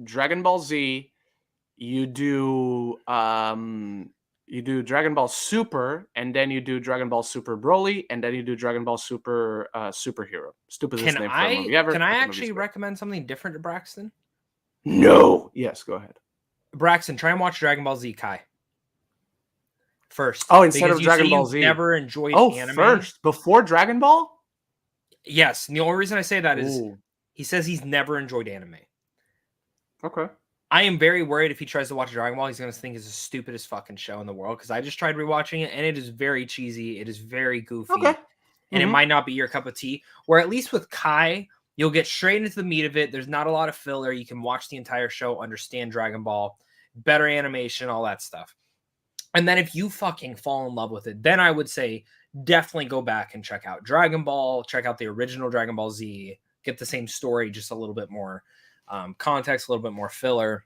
Z. You do Dragon Ball Super, and then you do Dragon Ball Super Broly, and then you do Dragon Ball Super Superhero. Stupidest name for a movie ever.
Can I actually recommend something different to Braxton?
No. Yes, go ahead.
Braxton, try and watch Dragon Ball Z Kai first.
Oh, instead
because
of
you
Dragon
say
Ball
you've
Z.
never enjoyed anime.
First before Dragon Ball.
Yes, and the only reason I say that is
Ooh.
he says he's never enjoyed anime.
Okay.
I am very worried if he tries to watch Dragon Ball, he's going to think it's the stupidest fucking show in the world. Because I just tried rewatching it, and it is very cheesy. It is very goofy,
Okay.
And it might not be your cup of tea. Where at least with Kai, you'll get straight into the meat of it. There's not a lot of filler. You can watch the entire show, understand Dragon Ball, better animation, all that stuff. And then if you fucking fall in love with it, then I would say definitely go back and check out Dragon Ball, check out the original Dragon Ball Z, get the same story, just a little bit more context, a little bit more filler.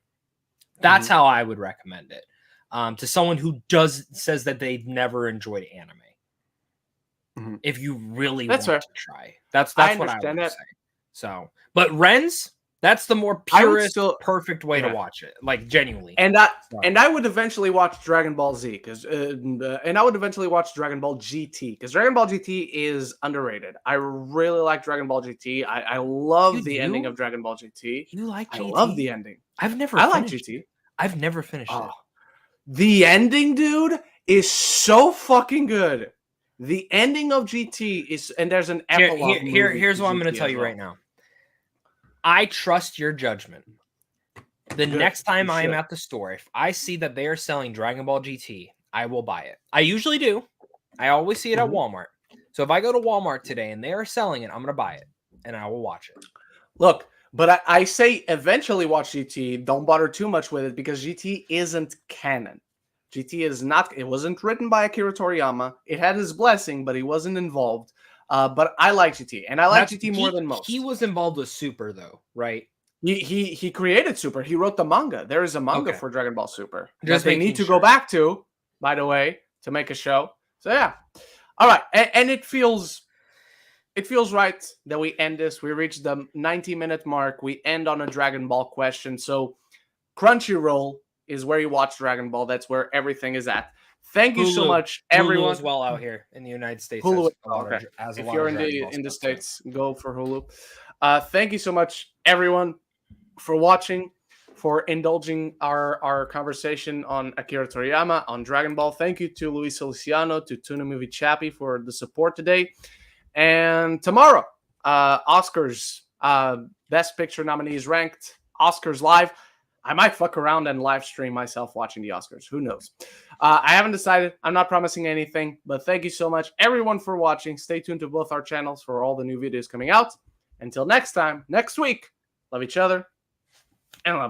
That's how I would recommend it to someone who says that they've never enjoyed anime. If you really want to try, that's what I would say. So, but Ren's, that's the more purest, perfect way to watch it, like genuinely.
And I would eventually watch Dragon Ball Z and I would eventually watch Dragon Ball GT because Dragon Ball GT is underrated. I really like Dragon Ball GT. I love the ending of Dragon Ball GT.
You like GT?
I love the ending.
I like GT. I've never finished it.
The ending, dude, is so fucking good. The ending of GT is, and there's an epilogue.
Here's what I'm going to tell you right now. I trust your judgment. Next time I am at the store, if I see that they are selling Dragon Ball GT, I will buy it. I usually do. I always see it at Walmart. So if I go to Walmart today and they are selling it, I'm going to buy it and I will watch it.
Look, but I say eventually watch GT. Don't bother too much with it because GT isn't canon. GT is not. It wasn't written by Akira Toriyama. It had his blessing, but he wasn't involved. But I like GT, and I like GT more than most.
He was involved with Super, though, right?
He created Super. He wrote the manga. There is a manga for Dragon Ball Super that they need to
sure.
go back to, by the way, to make a show. So yeah, all right, and it feels right that we end this. We reached the 90-minute mark. We end on a Dragon Ball question. So Crunchyroll is where you watch Dragon Ball. That's where everything is at. Thank you so much, everyone.
Hulu as well out here in the United States.
Hulu, if you're in the States, go for Hulu. Thank you so much, everyone, for watching, for indulging our conversation on Akira Toriyama, on Dragon Ball. Thank you to Luis Feliciano, to Tuna Movie Chappie for the support today. And tomorrow, Oscars, Best Picture nominees ranked, Oscars live. I might fuck around and live stream myself watching the Oscars. Who knows? I haven't decided. I'm not promising anything, but thank you so much, everyone, for watching. Stay tuned to both our channels for all the new videos coming out. Until next time, next week, love each other and love